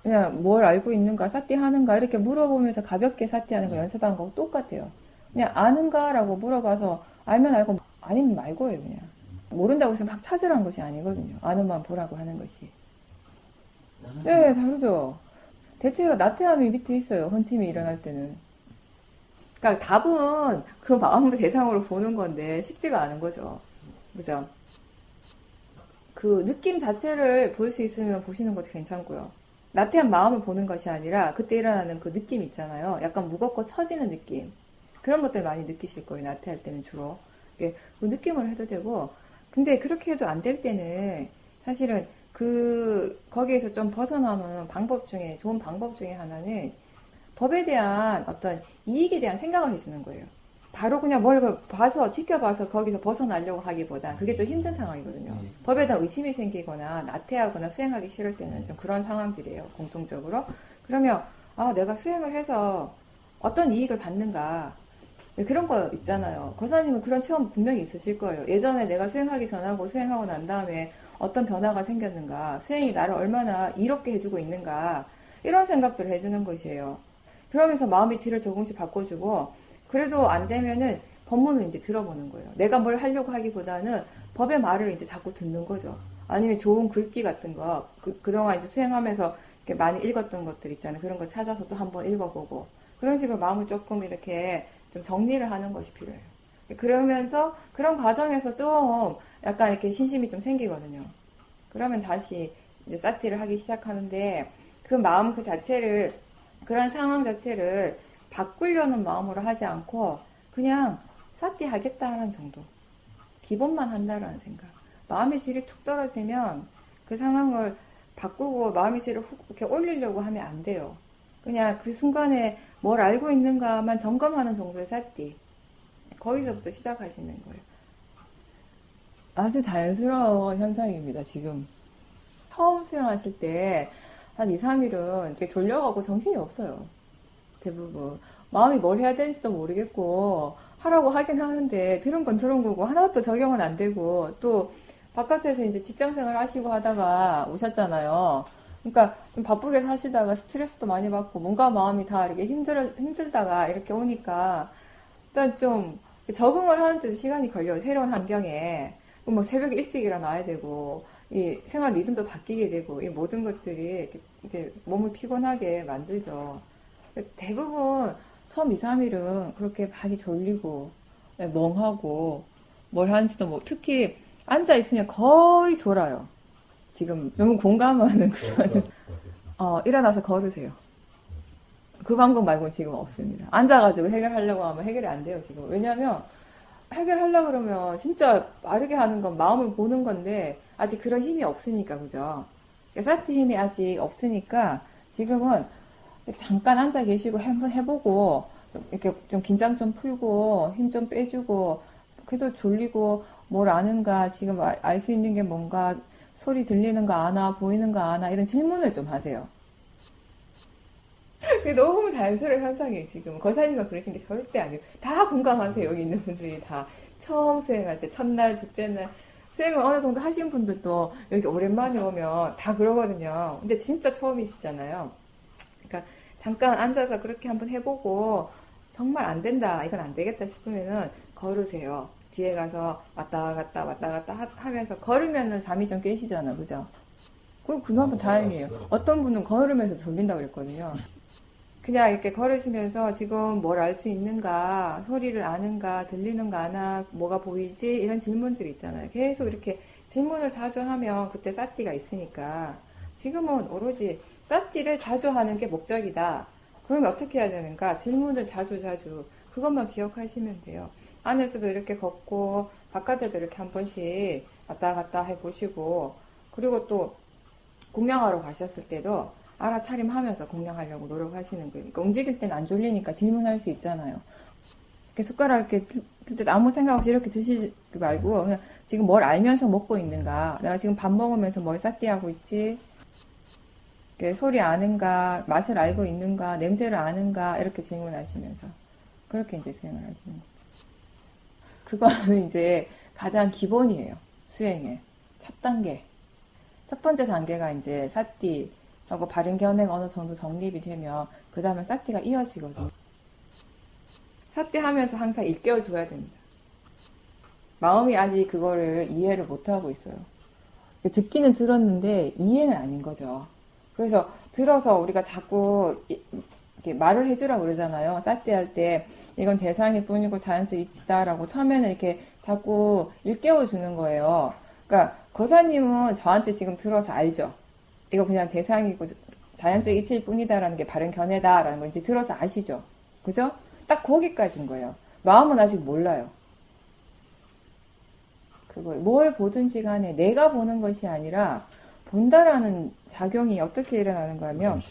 그냥 뭘 알고 있는가, 사띠 하는가 이렇게 물어보면서 가볍게 사띠하는 거 연습한 거하고 똑같아요. 그냥 아는가라고 물어봐서 알면 알고 아니면 말고예요. 그냥 모른다고 해서 막 찾으라는 것이 아니거든요. 아는 마음 보라고 하는 것이. 네, 다르죠. 대체로 나태함이 밑에 있어요. 헌침이 일어날 때는. 그러니까 답은 그 마음의 대상으로 보는 건데 쉽지가 않은 거죠. 그죠? 그 느낌 자체를 볼 수 있으면 보시는 것도 괜찮고요. 나태한 마음을 보는 것이 아니라 그때 일어나는 그 느낌 있잖아요. 약간 무겁고 처지는 느낌. 그런 것들 많이 느끼실 거예요. 나태할 때는 주로. 그 느낌을 해도 되고. 근데 그렇게 해도 안 될 때는 사실은 거기에서 좀 벗어나는 방법 중에, 좋은 방법 중에 하나는 법에 대한 어떤 이익에 대한 생각을 해주는 거예요. 바로 그냥 뭘 봐서, 지켜봐서 거기서 벗어나려고 하기보다 그게 좀 힘든 상황이거든요. 법에 대한 의심이 생기거나 나태하거나 수행하기 싫을 때는 좀 그런 상황들이에요. 공통적으로. 그러면 내가 수행을 해서 어떤 이익을 받는가 그런 거 있잖아요. 거사님은 그런 체험 분명히 있으실 거예요. 예전에 내가 수행하기 전하고 수행하고 난 다음에 어떤 변화가 생겼는가, 수행이 나를 얼마나 이롭게 해주고 있는가 이런 생각들을 해주는 것이에요. 그러면서 마음의 질을 조금씩 바꿔주고 그래도 안 되면은 법문을 이제 들어보는 거예요. 내가 뭘 하려고 하기보다는 법의 말을 이제 자꾸 듣는 거죠. 아니면 좋은 글귀 같은 거, 그동안 이제 수행하면서 이렇게 많이 읽었던 것들 있잖아요. 그런 거 찾아서 또 한번 읽어보고. 그런 식으로 마음을 조금 이렇게 좀 정리를 하는 것이 필요해요. 그러면서 그런 과정에서 좀 약간 이렇게 신심이 좀 생기거든요. 그러면 다시 이제 사티를 하기 시작하는데 그 마음 그 자체를, 그런 상황 자체를 바꾸려는 마음으로 하지 않고 그냥 사띠 하겠다는 정도. 기본만 한다라는 생각. 마음의 질이 툭 떨어지면 그 상황을 바꾸고 마음의 질을 훅 이렇게 올리려고 하면 안 돼요. 그냥 그 순간에 뭘 알고 있는가만 점검하는 정도의 사띠. 거기서부터 시작하시는 거예요. 아주 자연스러운 현상입니다, 지금. 처음 수영하실 때 한 2, 3일은 이제 졸려가고 정신이 없어요. 대부분. 마음이 뭘 해야 되는지도 모르겠고, 하라고 하긴 하는데, 들은 건 들은 거고, 하나도 적용은 안 되고, 또, 바깥에서 이제 직장 생활 하시고 하다가 오셨잖아요. 그러니까 좀 바쁘게 사시다가 스트레스도 많이 받고, 뭔가 마음이 다 이렇게 힘들다가 이렇게 오니까, 일단 좀 적응을 하는데도 시간이 걸려요. 새로운 환경에. 뭐 새벽에 일찍 일어나야 되고, 이 생활 리듬도 바뀌게 되고, 이 모든 것들이 이렇게 몸을 피곤하게 만들죠. 대부분 처음 2, 3일은 그렇게 많이 졸리고, 멍하고, 뭘 하는지도 뭐, 특히 앉아있으면 거의 졸아요. 지금 너무 공감하는 그런, 일어나서 걸으세요. 그 방법 말고는 지금 없습니다. 앉아가지고 해결하려고 하면 해결이 안 돼요, 지금. 왜냐면, 해결하려고 그러면 진짜 빠르게 하는 건 마음을 보는 건데, 아직 그런 힘이 없으니까, 그죠? 사티 힘이 아직 없으니까, 지금은 잠깐 앉아 계시고 한번 해보고, 이렇게 좀 긴장 좀 풀고, 힘 좀 빼주고, 그래도 졸리고, 뭘 아는가, 지금 알 수 있는 게 뭔가, 소리 들리는 거 아나, 보이는 거 아나, 이런 질문을 좀 하세요. 그게 너무 자연스러운 현상이에요, 지금. 거사님과 그러신 게 절대 아니에요. 다 공감하세요, 여기 있는 분들이 다. 처음 수행할 때, 첫날, 둘째 날, 수행을 어느 정도 하신 분들도 여기 오랜만에 오면 다 그러거든요. 근데 진짜 처음이시잖아요. 그러니까 잠깐 앉아서 그렇게 한번 해보고, 정말 안 된다, 이건 안 되겠다 싶으면은 걸으세요. 뒤에 가서 왔다 갔다 왔다 갔다 하면서 걸으면은 잠이 좀 깨시잖아, 그죠? 그럼 그나마 다행이에요. 어떤 분은 걸으면서 졸린다고 그랬거든요. 그냥 이렇게 걸으시면서 지금 뭘 알 수 있는가, 소리를 아는가, 들리는 거 아나, 뭐가 보이지? 이런 질문들이 있잖아요. 계속 이렇게 질문을 자주 하면 그때 사띠가 있으니까 지금은 오로지 사띠를 자주 하는 게 목적이다. 그러면 어떻게 해야 되는가? 질문을 자주 자주 그것만 기억하시면 돼요. 안에서도 이렇게 걷고 바깥에도 이렇게 한 번씩 왔다 갔다 해보시고 그리고 또 공양하러 가셨을 때도 알아차림하면서 공양하려고 노력하시는 거예요. 그러니까 움직일 땐 안 졸리니까 질문할 수 있잖아요. 이렇게 숟가락 이렇게 들때 아무 생각 없이 이렇게 드시지 말고 그냥 지금 뭘 알면서 먹고 있는가? 내가 지금 밥 먹으면서 뭘 쌌띠하고 있지? 소리 아는가? 맛을 알고 있는가? 냄새를 아는가? 이렇게 질문하시면서 그렇게 이제 수행을 하시는 거예요. 그거는 이제 가장 기본이에요. 수행의 첫 단계. 첫 번째 단계가 이제 사띠하고 바른 견해가 어느 정도 정립이 되면 그 다음에 사띠가 이어지거든요. 사띠 하면서 항상 일깨워줘야 됩니다. 마음이 아직 그거를 이해를 못하고 있어요. 듣기는 들었는데 이해는 아닌 거죠. 그래서 들어서 우리가 자꾸 이렇게 말을 해주라고 그러잖아요. 사띠 할 때 이건 대상일 뿐이고 자연적 이치다라고 처음에는 이렇게 자꾸 일깨워주는 거예요. 그러니까 거사님은 저한테 지금 들어서 알죠. 이거 그냥 대상이고 자연적 이치일 뿐이다라는 게 바른 견해다라는 거 이제 들어서 아시죠. 그죠? 딱 거기까지인 거예요. 마음은 아직 몰라요. 그거 뭘 보든지 간에 내가 보는 것이 아니라 본다라는 작용이 어떻게 일어나는 거냐면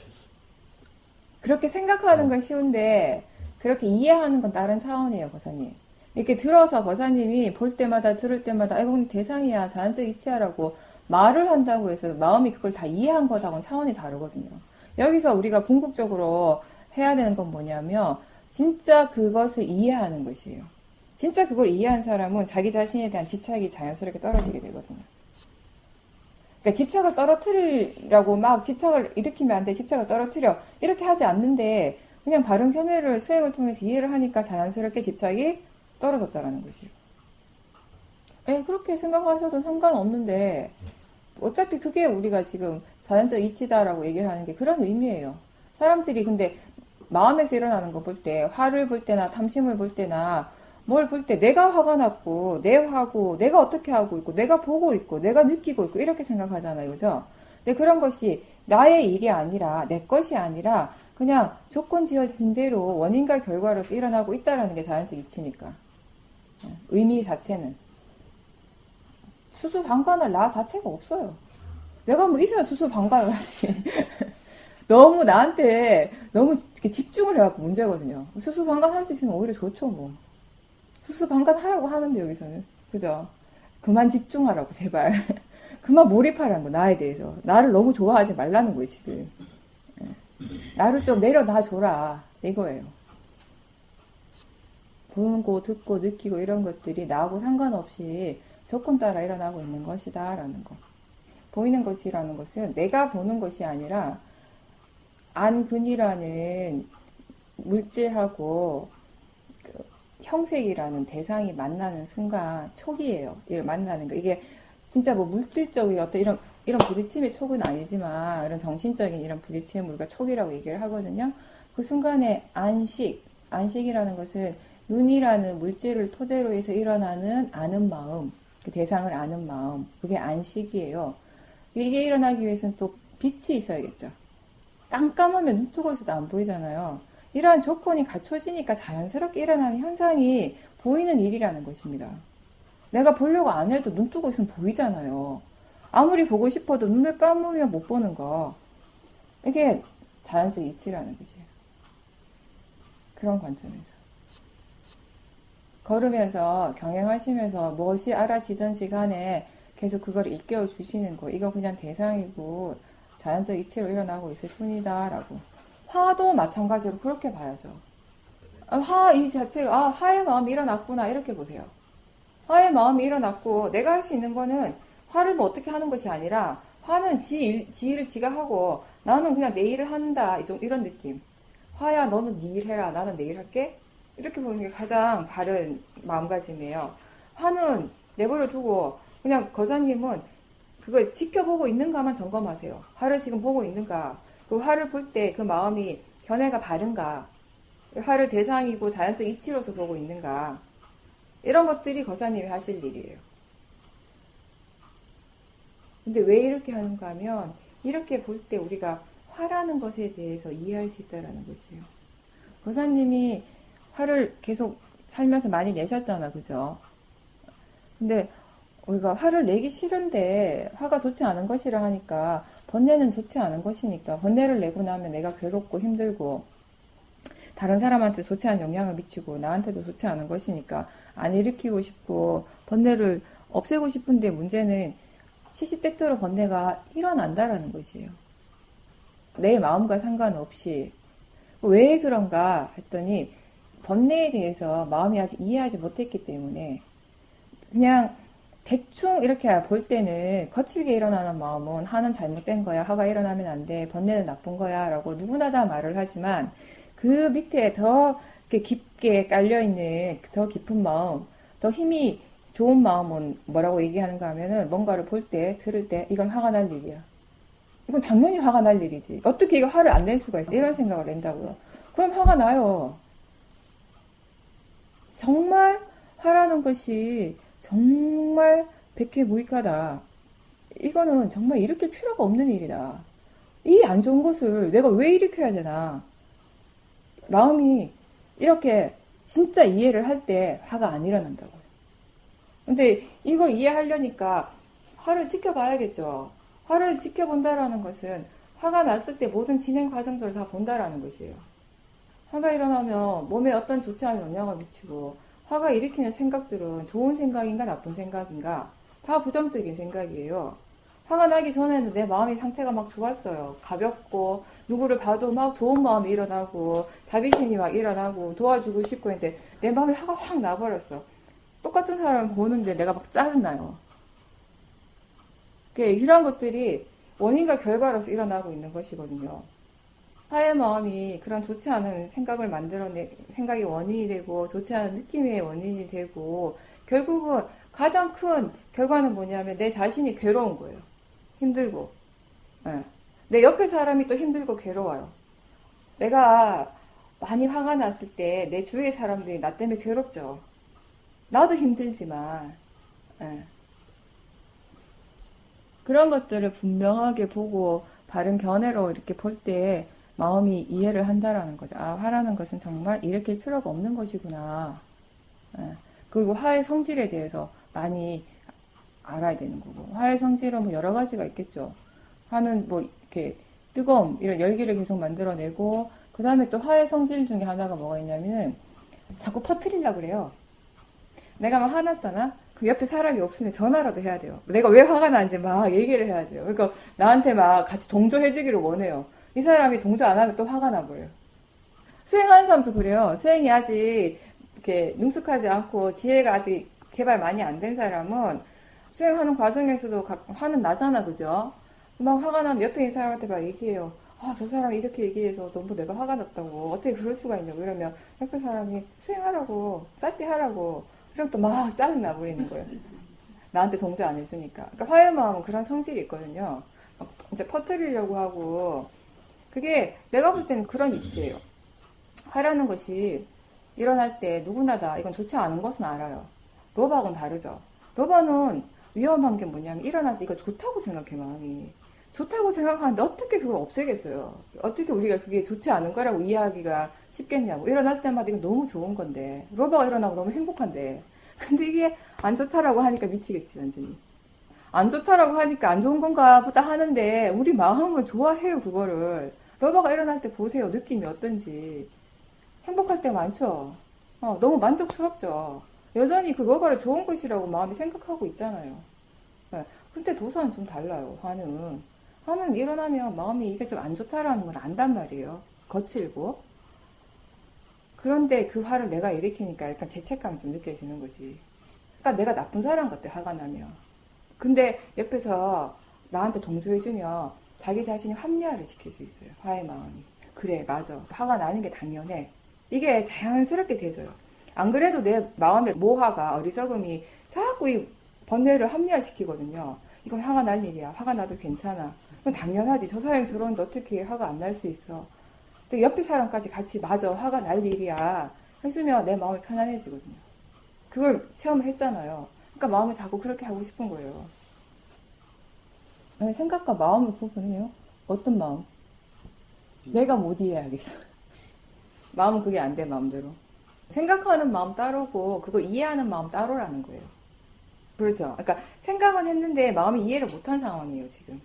그렇게 생각하는 건 쉬운데 그렇게 이해하는 건 다른 차원이에요, 거사님. 이렇게 들어서 거사님이 볼 때마다 들을 때마다 이건 대상이야, 자연적 이치야라고 말을 한다고 해서 마음이 그걸 다 이해한 것하고는 차원이 다르거든요. 여기서 우리가 궁극적으로 해야 되는 건 뭐냐면 진짜 그것을 이해하는 것이에요. 진짜 그걸 이해한 사람은 자기 자신에 대한 집착이 자연스럽게 떨어지게 되거든요. 그러니까 집착을 떨어뜨리라고 막 집착을 일으키면 안 돼, 집착을 떨어뜨려. 이렇게 하지 않는데 그냥 바른 견해를 수행을 통해서 이해를 하니까 자연스럽게 집착이 떨어졌다라는 것이에요. 그렇게 생각하셔도 상관없는데 어차피 그게 우리가 지금 자연적 이치다라고 얘기를 하는 게 그런 의미예요. 사람들이 근데 마음에서 일어나는 거 볼 때, 화를 볼 때나 탐심을 볼 때나 뭘 볼 때 내가 화가 났고, 내 화고, 내가 어떻게 하고 있고, 내가 보고 있고, 내가 느끼고 있고, 이렇게 생각하잖아요. 그죠? 근데 그런 것이 나의 일이 아니라, 내 것이 아니라, 그냥 조건 지어진 대로 원인과 결과로서 일어나고 있다라는 게 자연적 이치니까. 의미 자체는. 수수방관할 나 자체가 없어요. 내가 뭐 있어야 수수방관을 하지. 너무 나한테 너무 이렇게 집중을 해갖고 문제거든요. 수수방관 할 수 있으면 오히려 좋죠, 뭐. 수수방관 하라고 하는데, 여기서는. 그죠? 그만 집중하라고, 제발. 그만 몰입하라는 거, 나에 대해서. 나를 너무 좋아하지 말라는 거예요, 지금. 나를 좀 내려놔줘라. 이거예요. 보고, 듣고, 느끼고 이런 것들이 나하고 상관없이 조건 따라 일어나고 있는 것이다. 라는 거. 보이는 것이라는 것은 내가 보는 것이 아니라 안근이라는 물질하고 형색이라는 대상이 만나는 순간 촉이에요. 이를 만나는 거. 이게 진짜 뭐 물질적인 어떤 이런 부딪힘의 촉은 아니지만 이런 정신적인 이런 부딪힘을 우리가 촉이라고 얘기를 하거든요. 그 순간에 안식이라는 것은 눈이라는 물질을 토대로 해서 일어나는 아는 마음, 그 대상을 아는 마음, 그게 안식이에요. 이게 일어나기 위해서는 또 빛이 있어야겠죠. 깜깜하면 눈 뜨고 있어도 안 보이잖아요. 이러한 조건이 갖춰지니까 자연스럽게 일어나는 현상이 보이는 일이라는 것입니다. 내가 보려고 안 해도 눈 뜨고 있으면 보이잖아요. 아무리 보고 싶어도 눈을 감으면 못 보는 거. 이게 자연적 이치라는 것이에요. 그런 관점에서. 걸으면서 경영하시면서 무엇이 알아지든지 간에 계속 그걸 일깨워 주시는 거. 이거 그냥 대상이고 자연적 이치로 일어나고 있을 뿐이다 라고. 화도 마찬가지로 그렇게 봐야죠. 화 이 자체가 화의 마음이 일어났구나 이렇게 보세요. 화의 마음이 일어났고 내가 할 수 있는 거는 화를 뭐 어떻게 하는 것이 아니라 화는 지 일을 지가 하고 나는 그냥 내 일을 한다 이런 느낌. 화야 너는 네 일 해라 나는 내 일 할게 이렇게 보는 게 가장 바른 마음가짐이에요. 화는 내버려 두고 그냥 거사님은 그걸 지켜보고 있는가만 점검하세요. 화를 지금 보고 있는가, 그 화를 볼 때 그 마음이 견해가 바른가, 화를 대상이고 자연적 이치로서 보고 있는가, 이런 것들이 거사님이 하실 일이에요. 근데 왜 이렇게 하는가 하면 이렇게 볼 때 우리가 화라는 것에 대해서 이해할 수 있다는 것이에요. 거사님이 화를 계속 살면서 많이 내셨잖아, 그죠? 근데 우리가 화를 내기 싫은데 화가 좋지 않은 것이라 하니까 번뇌는 좋지 않은 것이니까 번뇌를 내고 나면 내가 괴롭고 힘들고 다른 사람한테 좋지 않은 영향을 미치고 나한테도 좋지 않은 것이니까 안 일으키고 싶고 번뇌를 없애고 싶은데 문제는 시시때때로 번뇌가 일어난다라는 것이에요. 내 마음과 상관없이. 왜 그런가 했더니 번뇌에 대해서 마음이 아직 이해하지 못했기 때문에 그냥 대충 이렇게 볼 때는 거칠게 일어나는 마음은 화는 잘못된 거야, 화가 일어나면 안 돼, 번뇌는 나쁜 거야 라고 누구나 다 말을 하지만 그 밑에 더 깊게 깔려있는 더 깊은 마음, 더 힘이 좋은 마음은 뭐라고 얘기하는가 하면은 뭔가를 볼 때, 들을 때 이건 화가 날 일이야. 이건 당연히 화가 날 일이지. 어떻게 이거 화를 안 낼 수가 있어? 이런 생각을 낸다고요. 그럼 화가 나요. 정말 화라는 것이 정말 백해무익하다. 이거는 정말 일으킬 필요가 없는 일이다. 이 안 좋은 것을 내가 왜 일으켜야 되나. 마음이 이렇게 진짜 이해를 할 때 화가 안 일어난다고요. 근데 이걸 이해하려니까 화를 지켜봐야겠죠. 화를 지켜본다라는 것은 화가 났을 때 모든 진행 과정들을 다 본다라는 것이에요. 화가 일어나면 몸에 어떤 좋지 않은 영향을 미치고 화가 일으키는 생각들은 좋은 생각인가 나쁜 생각인가 다 부정적인 생각이에요. 화가 나기 전에는 내 마음의 상태가 막 좋았어요. 가볍고 누구를 봐도 막 좋은 마음이 일어나고 자비심이 막 일어나고 도와주고 싶고 했는데 내 마음에 화가 확 나버렸어. 똑같은 사람을 보는데 내가 막 짜증나요. 이런 것들이 원인과 결과로서 일어나고 있는 것이거든요. 화의 마음이 그런 좋지 않은 생각을 생각이 원인이 되고, 좋지 않은 느낌의 원인이 되고, 결국은 가장 큰 결과는 뭐냐면 내 자신이 괴로운 거예요. 힘들고. 네. 내 옆에 사람이 또 힘들고 괴로워요. 내가 많이 화가 났을 때 내 주위의 사람들이 나 때문에 괴롭죠. 나도 힘들지만, 네. 그런 것들을 분명하게 보고 바른 견해로 이렇게 볼 때 마음이 이해를 한다라는 거죠. 화라는 것은 정말 일으킬 필요가 없는 것이구나. 예. 그리고 화의 성질에 대해서 많이 알아야 되는 거고. 화의 성질은 뭐 여러 가지가 있겠죠. 화는 뭐 이렇게 뜨거움, 이런 열기를 계속 만들어내고, 그 다음에 또 화의 성질 중에 하나가 뭐가 있냐면은 자꾸 퍼뜨리려고 그래요. 내가 막 화났잖아? 그 옆에 사람이 없으면 전화라도 해야 돼요. 내가 왜 화가 나는지 막 얘기를 해야 돼요. 그러니까 나한테 막 같이 동조해주기를 원해요. 이 사람이 동조 안 하면 또 화가 나버려요. 수행하는 사람도 그래요. 수행이 아직 이렇게 능숙하지 않고 지혜가 아직 개발 많이 안 된 사람은 수행하는 과정에서도 화는 나잖아, 그죠? 막 화가 나면 옆에 있는 사람한테 막 얘기해요. 아, 저 사람이 이렇게 얘기해서 너무 내가 화가 났다고. 어떻게 그럴 수가 있냐고. 이러면 옆에 사람이 수행하라고, 쌀띠 하라고. 그럼 또 막 짜증 나버리는 거예요. 나한테 동조 안 해주니까. 그러니까 화해 마음은 그런 성질이 있거든요. 막 이제 퍼뜨리려고 하고. 그게 내가 볼 때는 그런 이치예요. 화라는 것이 일어날 때 누구나 다 이건 좋지 않은 것은 알아요. 로바하고는 다르죠. 로바는 위험한 게 뭐냐면 일어날 때 이거 좋다고 생각해, 마음이. 좋다고 생각하는데 어떻게 그걸 없애겠어요? 어떻게 우리가 그게 좋지 않은 거라고 이해하기가 쉽겠냐고. 일어날 때마다 이거 너무 좋은 건데. 로바가 일어나고 너무 행복한데. 근데 이게 안 좋다라고 하니까 미치겠지, 완전히. 안 좋다라고 하니까 안 좋은 건가 보다 하는데 우리 마음은 좋아해요, 그거를. 로바가 일어날 때 보세요, 느낌이 어떤지. 행복할 때 많죠. 너무 만족스럽죠. 여전히 그 로바를 좋은 것이라고 마음이 생각하고 있잖아요. 네. 근데 도사는 좀 달라요. 화는 일어나면 마음이 이게 좀 안 좋다라는 걸 안단 말이에요. 거칠고. 그런데 그 화를 내가 일으키니까 약간 죄책감이 좀 느껴지는 거지. 그러니까 내가 나쁜 사람 같아, 화가 나면. 근데 옆에서 나한테 동조해주면 자기 자신이 합리화를 시킬 수 있어요. 화의 마음이. 그래, 맞아. 화가 나는 게 당연해. 이게 자연스럽게 되져요. 안 그래도 내 마음의 모화가, 어리석음이 자꾸 이 번뇌를 합리화시키거든요. 이건 화가 날 일이야. 화가 나도 괜찮아. 그건 당연하지. 저 사람이 저러는데 어떻게 화가 안 날 수 있어. 근데 옆에 사람까지 같이 맞아. 화가 날 일이야. 해주면 내 마음이 편안해지거든요. 그걸 체험을 했잖아요. 그러니까 마음을 자꾸 그렇게 하고 싶은 거예요. 아니, 생각과 마음을 구분해요. 어떤 마음? 내가 못 이해하겠어. 마음은 그게 안 돼, 마음대로. 생각하는 마음 따로고 그걸 이해하는 마음 따로라는 거예요. 그렇죠. 그러니까 생각은 했는데 마음이 이해를 못한 상황이에요, 지금.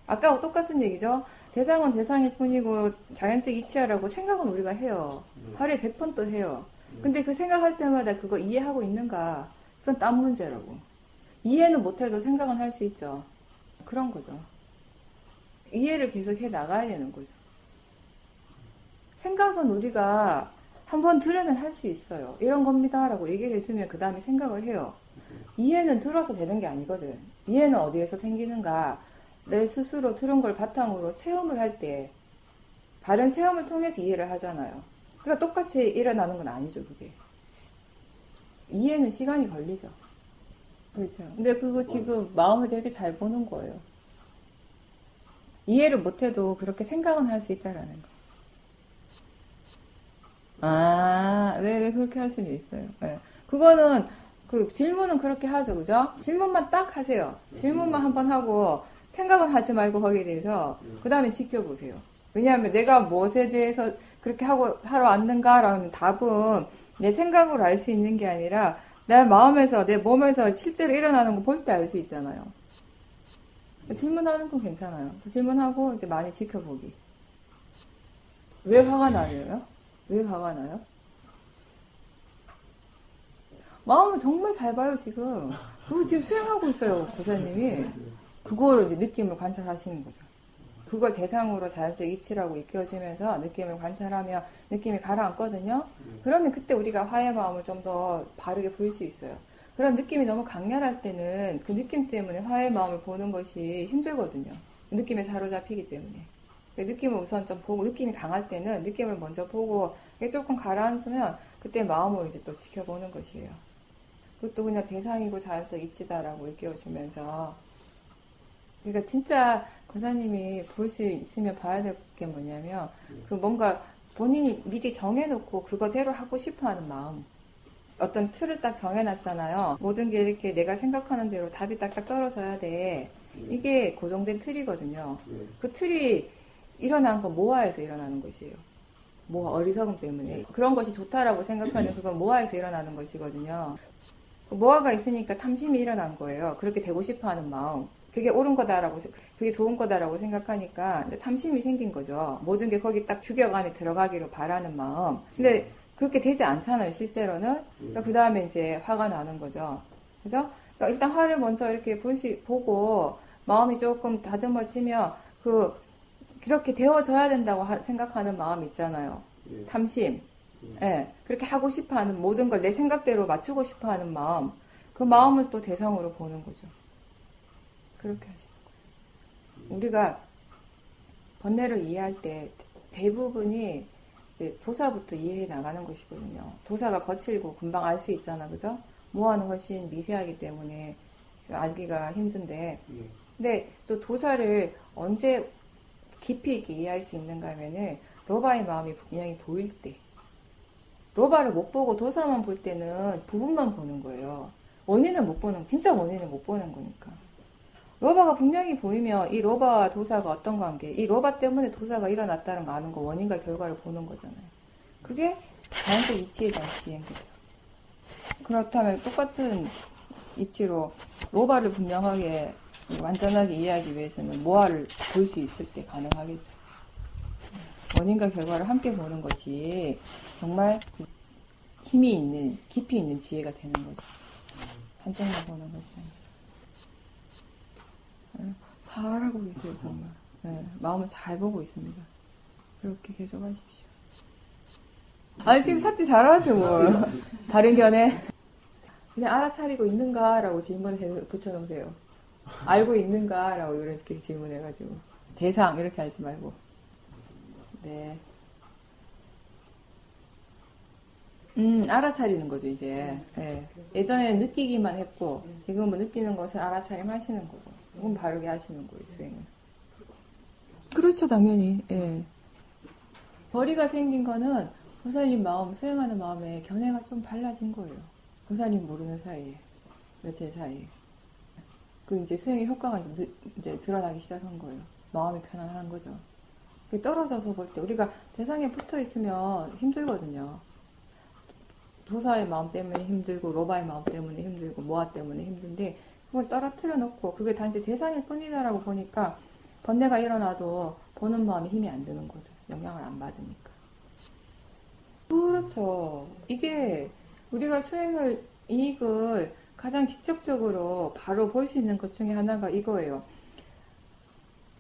아까와 똑같은 얘기죠. 대상은 대상일 뿐이고 자연적 이치하라고 생각은 우리가 해요. 하루에 100번 또 해요. 근데 그 생각할 때마다 그거 이해하고 있는가? 그건 딴 문제라고. 이해는 못해도 생각은 할 수 있죠. 그런 거죠. 이해를 계속 해 나가야 되는 거죠. 생각은 우리가 한번 들으면 할 수 있어요. 이런 겁니다. 라고 얘기를 해주면 그 다음에 생각을 해요. 이해는 들어서 되는 게 아니거든. 이해는 어디에서 생기는가? 내 스스로 들은 걸 바탕으로 체험을 할 때, 다른 체험을 통해서 이해를 하잖아요. 그러니까 똑같이 일어나는 건 아니죠, 그게. 이해는 시간이 걸리죠. 그렇죠. 근데 그거 지금 마음을 되게 잘 보는 거예요. 이해를 못해도 그렇게 생각은 할 수 있다라는 거. 아, 네네, 그렇게 할 수는 있어요. 네. 그거는, 그 질문은 그렇게 하죠, 그죠? 질문만 딱 하세요. 질문만 한번 하고, 생각은 하지 말고 거기에 대해서, 그 다음에 지켜보세요. 왜냐하면 내가 무엇에 대해서 그렇게 하고 살아왔는가라는 답은 내 생각으로 알 수 있는 게 아니라, 내 마음에서, 내 몸에서 실제로 일어나는 거 볼 때 알 수 있잖아요. 질문하는 건 괜찮아요. 질문하고 이제 많이 지켜보기. 왜 화가 나요? 왜 화가 나요? 마음을 정말 잘 봐요, 지금. 그거 지금 수행하고 있어요, 고사님이. 그거를 이제 느낌을 관찰하시는 거죠. 그걸 대상으로 자연적 이치라고 익혀지면서 느낌을 관찰하면 느낌이 가라앉거든요. 그러면 그때 우리가 화의 마음을 좀 더 바르게 보일 수 있어요. 그런 느낌이 너무 강렬할 때는 그 느낌 때문에 화의 마음을 보는 것이 힘들거든요. 느낌에 사로잡히기 때문에. 느낌을 우선 좀 보고, 느낌이 강할 때는 느낌을 먼저 보고, 이게 조금 가라앉으면 그때 마음을 이제 또 지켜보는 것이에요. 그것도 그냥 대상이고 자연적 이치다라고 일깨워주면서. 그러니까 진짜 권사님이 볼 수 있으면 봐야 될 게 뭐냐면, 그 뭔가 본인이 미리 정해놓고 그거대로 하고 싶어 하는 마음. 어떤 틀을 딱 정해놨잖아요. 모든 게 이렇게 내가 생각하는 대로 답이 딱딱 떨어져야 돼. 이게 고정된 틀이거든요. 그 틀이 일어난 건 모아에서 일어나는 것이에요. 모아, 어리석음 때문에. 그런 것이 좋다라고 생각하는 그건 모아에서 일어나는 것이거든요. 모아가 있으니까 탐심이 일어난 거예요. 그렇게 되고 싶어 하는 마음. 그게 옳은 거다라고, 그게 좋은 거다라고 생각하니까 이제 탐심이 생긴 거죠. 모든 게 거기 딱 규격 안에 들어가기를 바라는 마음. 근데 그렇게 되지 않잖아요, 실제로는. 그러니까 그 다음에 이제 화가 나는 거죠. 그죠? 그러니까 일단 화를 먼저 이렇게 보고, 마음이 조금 다듬어지면, 그렇게 되어져야 된다고 생각하는 마음 있잖아요. 탐심. 예, 그렇게 하고 싶어 하는 모든 걸 내 생각대로 맞추고 싶어 하는 마음. 그 마음을 또 대상으로 보는 거죠. 그렇게 하시는 거예요. 우리가 번뇌를 이해할 때 대부분이 이제 도사부터 이해해 나가는 것이거든요. 도사가 거칠고 금방 알 수 있잖아, 그죠? 모아는 훨씬 미세하기 때문에 알기가 힘든데, 예. 근데 또 도사를 언제 깊이 있게 이해할 수 있는가 하면은 로바의 마음이 분명히 보일 때, 로바를 못 보고 도사만 볼 때는 부분만 보는 거예요. 원인을 못 보는, 진짜 원인을 못 보는 거니까. 로바가 분명히 보이면 이 로바와 도사가 어떤 관계, 이 로바 때문에 도사가 일어났다는 거 아는 거, 원인과 결과를 보는 거잖아요. 그게 자연적 이치에 대한 지혜인 거죠. 그렇다면 똑같은 이치로 로바를 분명하게 완전하게 이해하기 위해서는 모아를 볼 수 있을 때 가능하겠죠. 원인과 결과를 함께 보는 것이 정말 힘이 있는, 깊이 있는 지혜가 되는 거죠. 한쪽만 보는 것이 아니라. 잘하고 계세요, 정말. 네, 마음을 잘 보고 있습니다. 그렇게 계속 하십시오. 아니, 지금 삭제 잘하는데 뭘. 다른 견해? 그냥 알아차리고 있는가라고 질문을 붙여놓으세요. 알고 있는가라고 이렇게 질문해가지고. 대상, 이렇게 하지 말고. 네. 알아차리는 거죠, 이제. 네. 예전에는 느끼기만 했고, 지금은 느끼는 것을 알아차림 하시는 거고. 이건 바르게 하시는 거예요, 수행을. 그렇죠, 당연히. 예. 벌이가 생긴 거는 보살님 마음, 수행하는 마음에 견해가 좀 달라진 거예요. 보살님 모르는 사이에. 며칠 사이에. 그 이제 수행의 효과가 이제 드러나기 시작한 거예요. 마음이 편안한 거죠. 떨어져서 볼 때 우리가 대상에 붙어 있으면 힘들거든요. 도사의 마음 때문에 힘들고 로바의 마음 때문에 힘들고 모아 때문에 힘든데 그걸 떨어뜨려 놓고 그게 단지 대상일 뿐이다라고 보니까 번뇌가 일어나도 보는 마음에 힘이 안 드는 거죠. 영향을 안 받으니까. 그렇죠. 이게 우리가 수행을 이익을 가장 직접적으로 바로 볼 수 있는 것 중에 하나가 이거예요.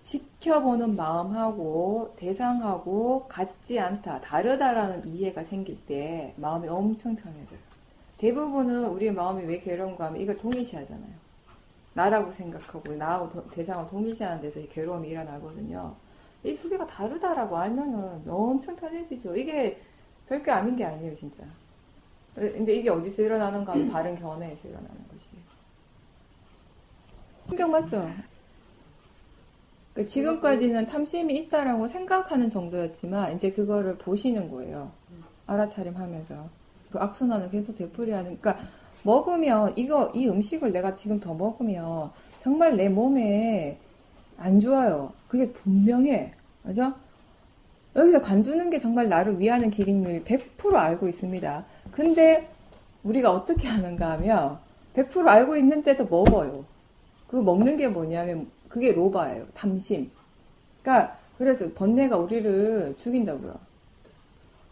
지켜보는 마음하고 대상하고 같지 않다, 다르다라는 이해가 생길 때 마음이 엄청 편해져요. 대부분은 우리의 마음이 왜 괴로운가 하면 이걸 동일시하잖아요. 나라고 생각하고 나하고 대상을 동일시하는 데서 괴로움이 일어나거든요. 이 두 개가 다르다라고 알면은 엄청 편해지죠. 이게 별게 아닌 게 아니에요, 진짜. 근데 이게 어디서 일어나는가 하면 바른 견해에서 일어나는 것이에요. 충격 맞죠? 지금까지는 탐심이 있다라고 생각하는 정도였지만 이제 그거를 보시는 거예요. 알아차림하면서 그 악순환을 계속 되풀이하는. 그러니까 먹으면 이 음식을 내가 지금 더 먹으면 정말 내 몸에 안 좋아요. 그게 분명해, 맞아? 여기서 관두는 게 정말 나를 위하는 길임을 100% 알고 있습니다. 근데 우리가 어떻게 하는가 하면 100% 알고 있는데도 먹어요. 그 먹는 게 뭐냐면 그게 로바예요. 탐심. 그러니까 그래서 번뇌가 우리를 죽인다고요.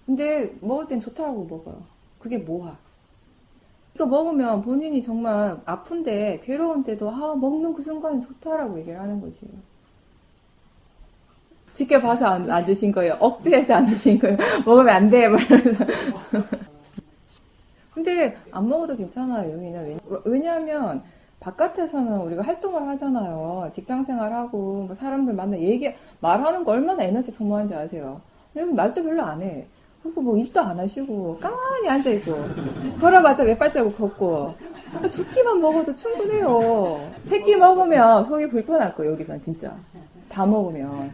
근데 먹을 땐 좋다고 먹어요. 그게 뭐야? 이거 먹으면 본인이 정말 아픈데 괴로운데도 먹는 그 순간이 좋다라고 얘기를 하는 거지. 지켜봐서 안 드신 거예요. 억지해서 안 드신 거예요. 먹으면 안 돼. 말하면서. 근데 안 먹어도 괜찮아요. 여기는. 왜냐하면 바깥에서는 우리가 활동을 하잖아요. 직장 생활하고 뭐 사람들 만나 말하는 거 얼마나 에너지 소모하는지 아세요? 여기 말도 별로 안 해. 그리고 뭐 일도 안 하시고 가만히 앉아있고 걸어봤자 몇 발자국 걷고 두 끼만 먹어도 충분해요. 세 끼 먹으면 속이 불편할 거예요. 여기서는 진짜 다 먹으면.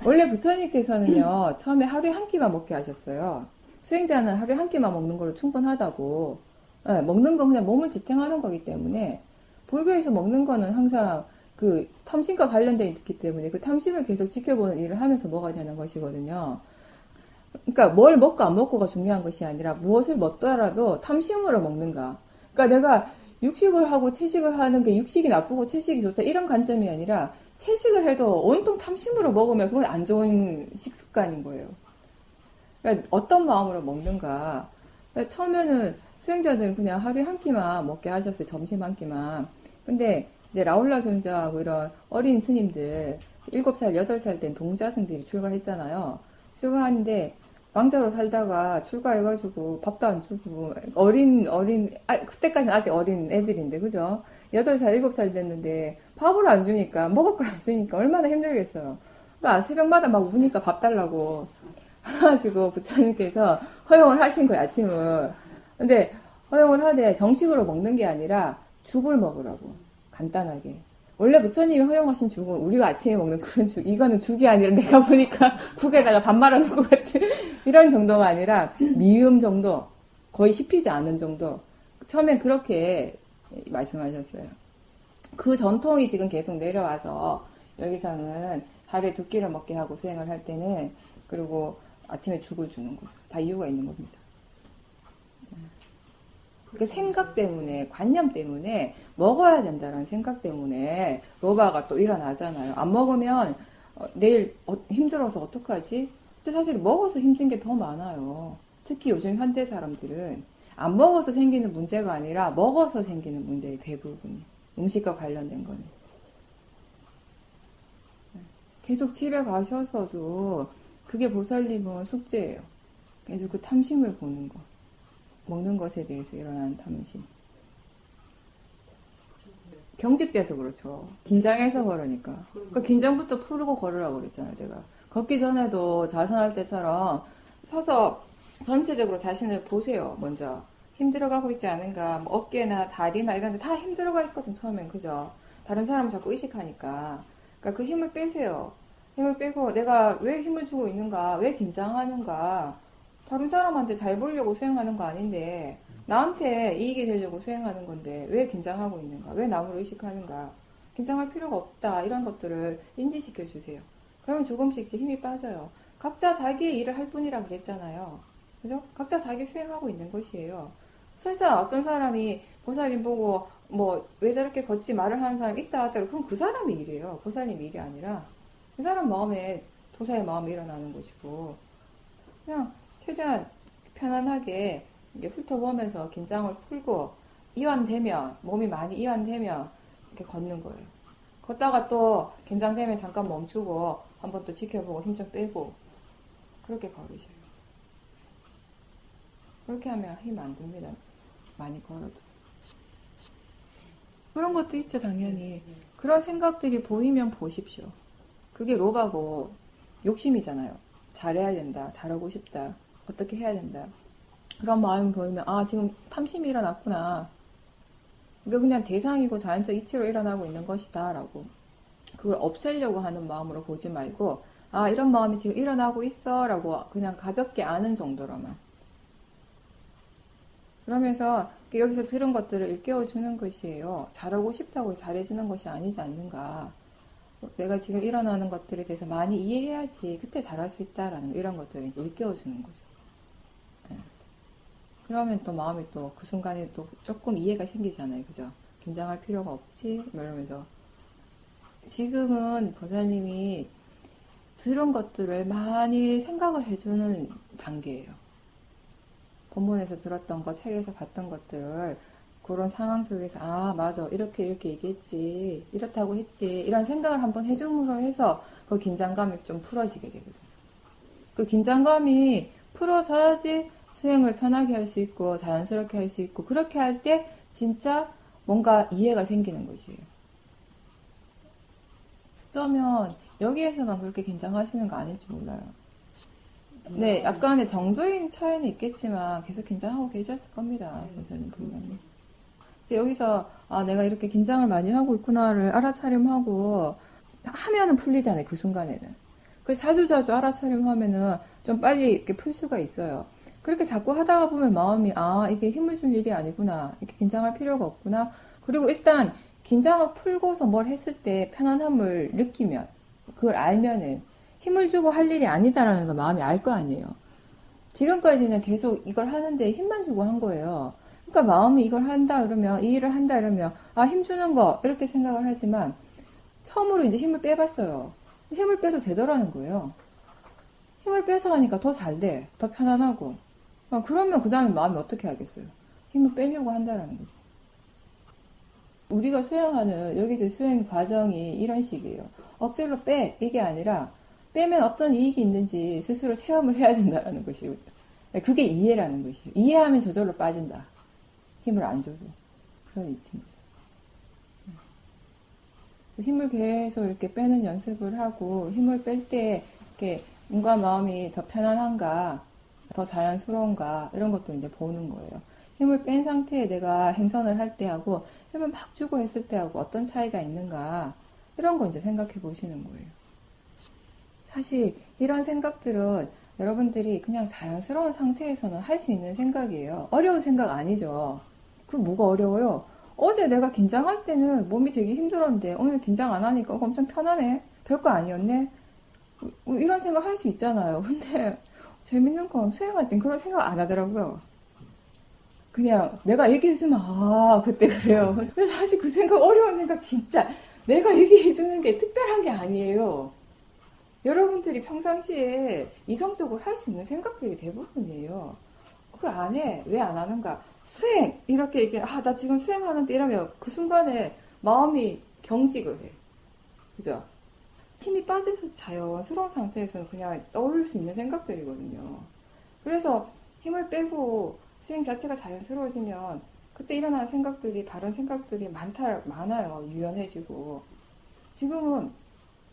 원래 부처님께서는요 처음에 하루에 한 끼만 먹게 하셨어요. 수행자는 하루에 한 끼만 먹는 걸로 충분하다고. 네, 먹는 건 그냥 몸을 지탱하는 거기 때문에 불교에서 먹는 거는 항상 그 탐심과 관련되어 있기 때문에 그 탐심을 계속 지켜보는 일을 하면서 먹어야 되는 것이거든요. 그러니까 뭘 먹고 안 먹고가 중요한 것이 아니라 무엇을 먹더라도 탐심으로 먹는가. 그러니까 내가 육식을 하고 채식을 하는 게 육식이 나쁘고 채식이 좋다 이런 관점이 아니라 채식을 해도 온통 탐심으로 먹으면 그건 안 좋은 식습관인 거예요. 그러니까 어떤 마음으로 먹는가. 그러니까 처음에는 수행자들은 그냥 하루에 한 끼만 먹게 하셨어요. 점심 한 끼만. 근데 이제 라울라 존자하고 이런 어린 스님들 7살, 8살 된 동자승들이 출가했잖아요. 출가하는데 왕자로 살다가 출가해가지고 밥도 안 주고 그때까지는 아직 어린 애들인데 그죠? 8살, 7살 됐는데 밥을 안 주니까 먹을 걸 안 주니까 얼마나 힘들겠어요. 새벽마다 막 우니까 밥 달라고. 그래가지고 부처님께서 허용을 하신 거예요, 아침을. 근데 허용을 하되 정식으로 먹는 게 아니라 죽을 먹으라고. 간단하게. 원래 부처님이 허용하신 죽은 우리가 아침에 먹는 그런 죽, 이거는 죽이 아니라 내가 보니까 국에다가 밥 말아놓은 것 같은 이런 정도가 아니라 미음 정도, 거의 씹히지 않은 정도. 처음엔 그렇게 말씀하셨어요. 그 전통이 지금 계속 내려와서 여기서는 하루에 2끼를 먹게 하고 수행을 할 때는 그리고 아침에 죽을 주는 거죠. 다 이유가 있는 겁니다. 그 생각 때문에, 관념 때문에 먹어야 된다는 생각 때문에 로바가 또 일어나잖아요. 안 먹으면 내일 힘들어서 어떡하지? 근데 사실 먹어서 힘든 게 더 많아요. 특히 요즘 현대 사람들은 안 먹어서 생기는 문제가 아니라 먹어서 생기는 문제의 대부분이 음식과 관련된 거는. 계속 집에 가셔서도 그게 보살님은 숙제예요. 계속 그 탐심을 보는 거. 먹는 것에 대해서 일어나는 탐심. 경직돼서 그렇죠. 긴장해서 걸으니까. 그 긴장부터 풀고 걸으라고 그랬잖아요, 내가. 걷기 전에도 자선할 때처럼 서서 전체적으로 자신을 보세요, 먼저. 힘들어가고 있지 않은가, 뭐 어깨나 다리나 이런 데 다 힘들어가 있거든, 처음엔. 그죠? 다른 사람을 자꾸 의식하니까. 그러니까 그 힘을 빼세요. 힘을 빼고 내가 왜 힘을 주고 있는가, 왜 긴장하는가, 다른 사람한테 잘 보이려고 수행하는 거 아닌데, 나한테 이익이 되려고 수행하는 건데 왜 긴장하고 있는가? 왜 남을 의식하는가? 긴장할 필요가 없다. 이런 것들을 인지시켜 주세요. 그러면 조금씩 힘이 빠져요. 각자 자기의 일을 할 뿐이라 그랬잖아요. 그죠? 각자 자기 수행하고 있는 것이에요. 설사 어떤 사람이 보살님 보고 뭐 왜 저렇게 걷지 말을 하는 사람이 있다 하더라도 그건 그 사람의 일이에요. 보살님 일이 아니라 그 사람 마음에 도사의 마음이 일어나는 것이고 그냥 최대한 편안하게 이렇게 훑어보면서 긴장을 풀고 이완되면 몸이 많이 이완되면 이렇게 걷는 거예요. 걷다가 또 긴장되면 잠깐 멈추고 한번 또 지켜보고 힘 좀 빼고 그렇게 걸으셔요. 그렇게 하면 힘 안 듭니다. 많이 걸어도. 그런 것도 있죠, 당연히. 그런 생각들이 보이면 보십시오. 그게 로바고 욕심이잖아요. 잘해야 된다. 잘하고 싶다. 어떻게 해야 된다. 그런 마음이 보이면 아 지금 탐심이 일어났구나. 이게 그냥 대상이고 자연적 이치로 일어나고 있는 것이다 라고 그걸 없애려고 하는 마음으로 보지 말고 아 이런 마음이 지금 일어나고 있어 라고 그냥 가볍게 아는 정도로만 그러면서 여기서 들은 것들을 일깨워주는 것이에요. 잘하고 싶다고 잘해주는 것이 아니지 않는가. 내가 지금 일어나는 것들에 대해서 많이 이해해야지 그때 잘할 수 있다라는 이런 것들을 이제 일깨워주는 거죠. 그러면 또 마음이 또 그 순간에 또 조금 이해가 생기잖아요. 그죠? 긴장할 필요가 없지? 이러면서. 지금은 보살님이 들은 것들을 많이 생각을 해주는 단계예요. 본문에서 들었던 것, 책에서 봤던 것들을 그런 상황 속에서 아 맞아 이렇게 얘기했지 이렇다고 했지 이런 생각을 한번 해줌으로 해서 그 긴장감이 좀 풀어지게 되거든요. 그 긴장감이 풀어져야지 수행을 편하게 할 수 있고 자연스럽게 할 수 있고 그렇게 할 때 진짜 뭔가 이해가 생기는 것이에요. 어쩌면 여기에서만 그렇게 긴장하시는 거 아닐지 몰라요. 네, 약간의 정도인 차이는 있겠지만 계속 긴장하고 계셨을 겁니다. 보살님 분명히. 여기서 아 내가 이렇게 긴장을 많이 하고 있구나를 알아차림하고 하면은 풀리잖아요. 그 순간에는. 그 자주자주 알아차림하면은 좀 빨리 이렇게 풀 수가 있어요. 그렇게 자꾸 하다가 보면 마음이 아 이게 힘을 줄 일이 아니구나. 이렇게 긴장할 필요가 없구나. 그리고 일단 긴장을 풀고서 뭘 했을 때 편안함을 느끼면 그걸 알면은 힘을 주고 할 일이 아니다라는 걸 마음이 알 거 아니에요. 지금까지는 계속 이걸 하는데 힘만 주고 한 거예요. 그러니까 마음이 이걸 한다 그러면 이 일을 한다 그러면 아 힘 주는 거 이렇게 생각을 하지만 처음으로 이제 힘을 빼봤어요. 힘을 빼도 되더라는 거예요. 힘을 빼서 하니까 더 잘 돼. 더 편안하고. 그러면 그 다음에 마음이 어떻게 하겠어요? 힘을 빼려고 한다는 거죠. 우리가 수행하는 여기서 수행 과정이 이런 식이에요. 억지로 빼 이게 아니라 빼면 어떤 이익이 있는지 스스로 체험을 해야 된다는 것이에요. 그게 이해라는 것이에요. 이해하면 저절로 빠진다. 힘을 안 줘도. 그런 이치인 거죠. 힘을 계속 이렇게 빼는 연습을 하고 힘을 뺄 때 이렇게 뭔가 마음이 더 편안한가, 더 자연스러운가 이런 것도 이제 보는 거예요. 힘을 뺀 상태에 내가 행선을 할 때하고 힘을 막 주고 했을 때하고 어떤 차이가 있는가 이런 거 이제 생각해 보시는 거예요. 사실 이런 생각들은 여러분들이 그냥 자연스러운 상태에서는 할 수 있는 생각이에요. 어려운 생각 아니죠. 그 뭐가 어려워요? 어제 내가 긴장할 때는 몸이 되게 힘들었는데 오늘 긴장 안 하니까 엄청 편하네. 별거 아니었네. 이런 생각 할 수 있잖아요. 근데 재밌는 건 수행할 땐 그런 생각 안 하더라고요. 그냥 내가 얘기해주면 그때 그래요. 근데 사실 그 생각 어려운 생각 진짜 내가 얘기해주는 게 특별한 게 아니에요. 여러분들이 평상시에 이성적으로 할 수 있는 생각들이 대부분이에요. 그걸 안 해. 왜 안 하는가? 수행! 이렇게 얘기해. 나 지금 수행하는데 이러면 그 순간에 마음이 경직을 해. 그죠? 힘이 빠져서 자연스러운 상태에서는 그냥 떠올릴 수 있는 생각들이거든요. 그래서 힘을 빼고 수행 자체가 자연스러워지면 그때 일어나는 생각들이, 바른 생각들이 많아요. 유연해지고. 지금은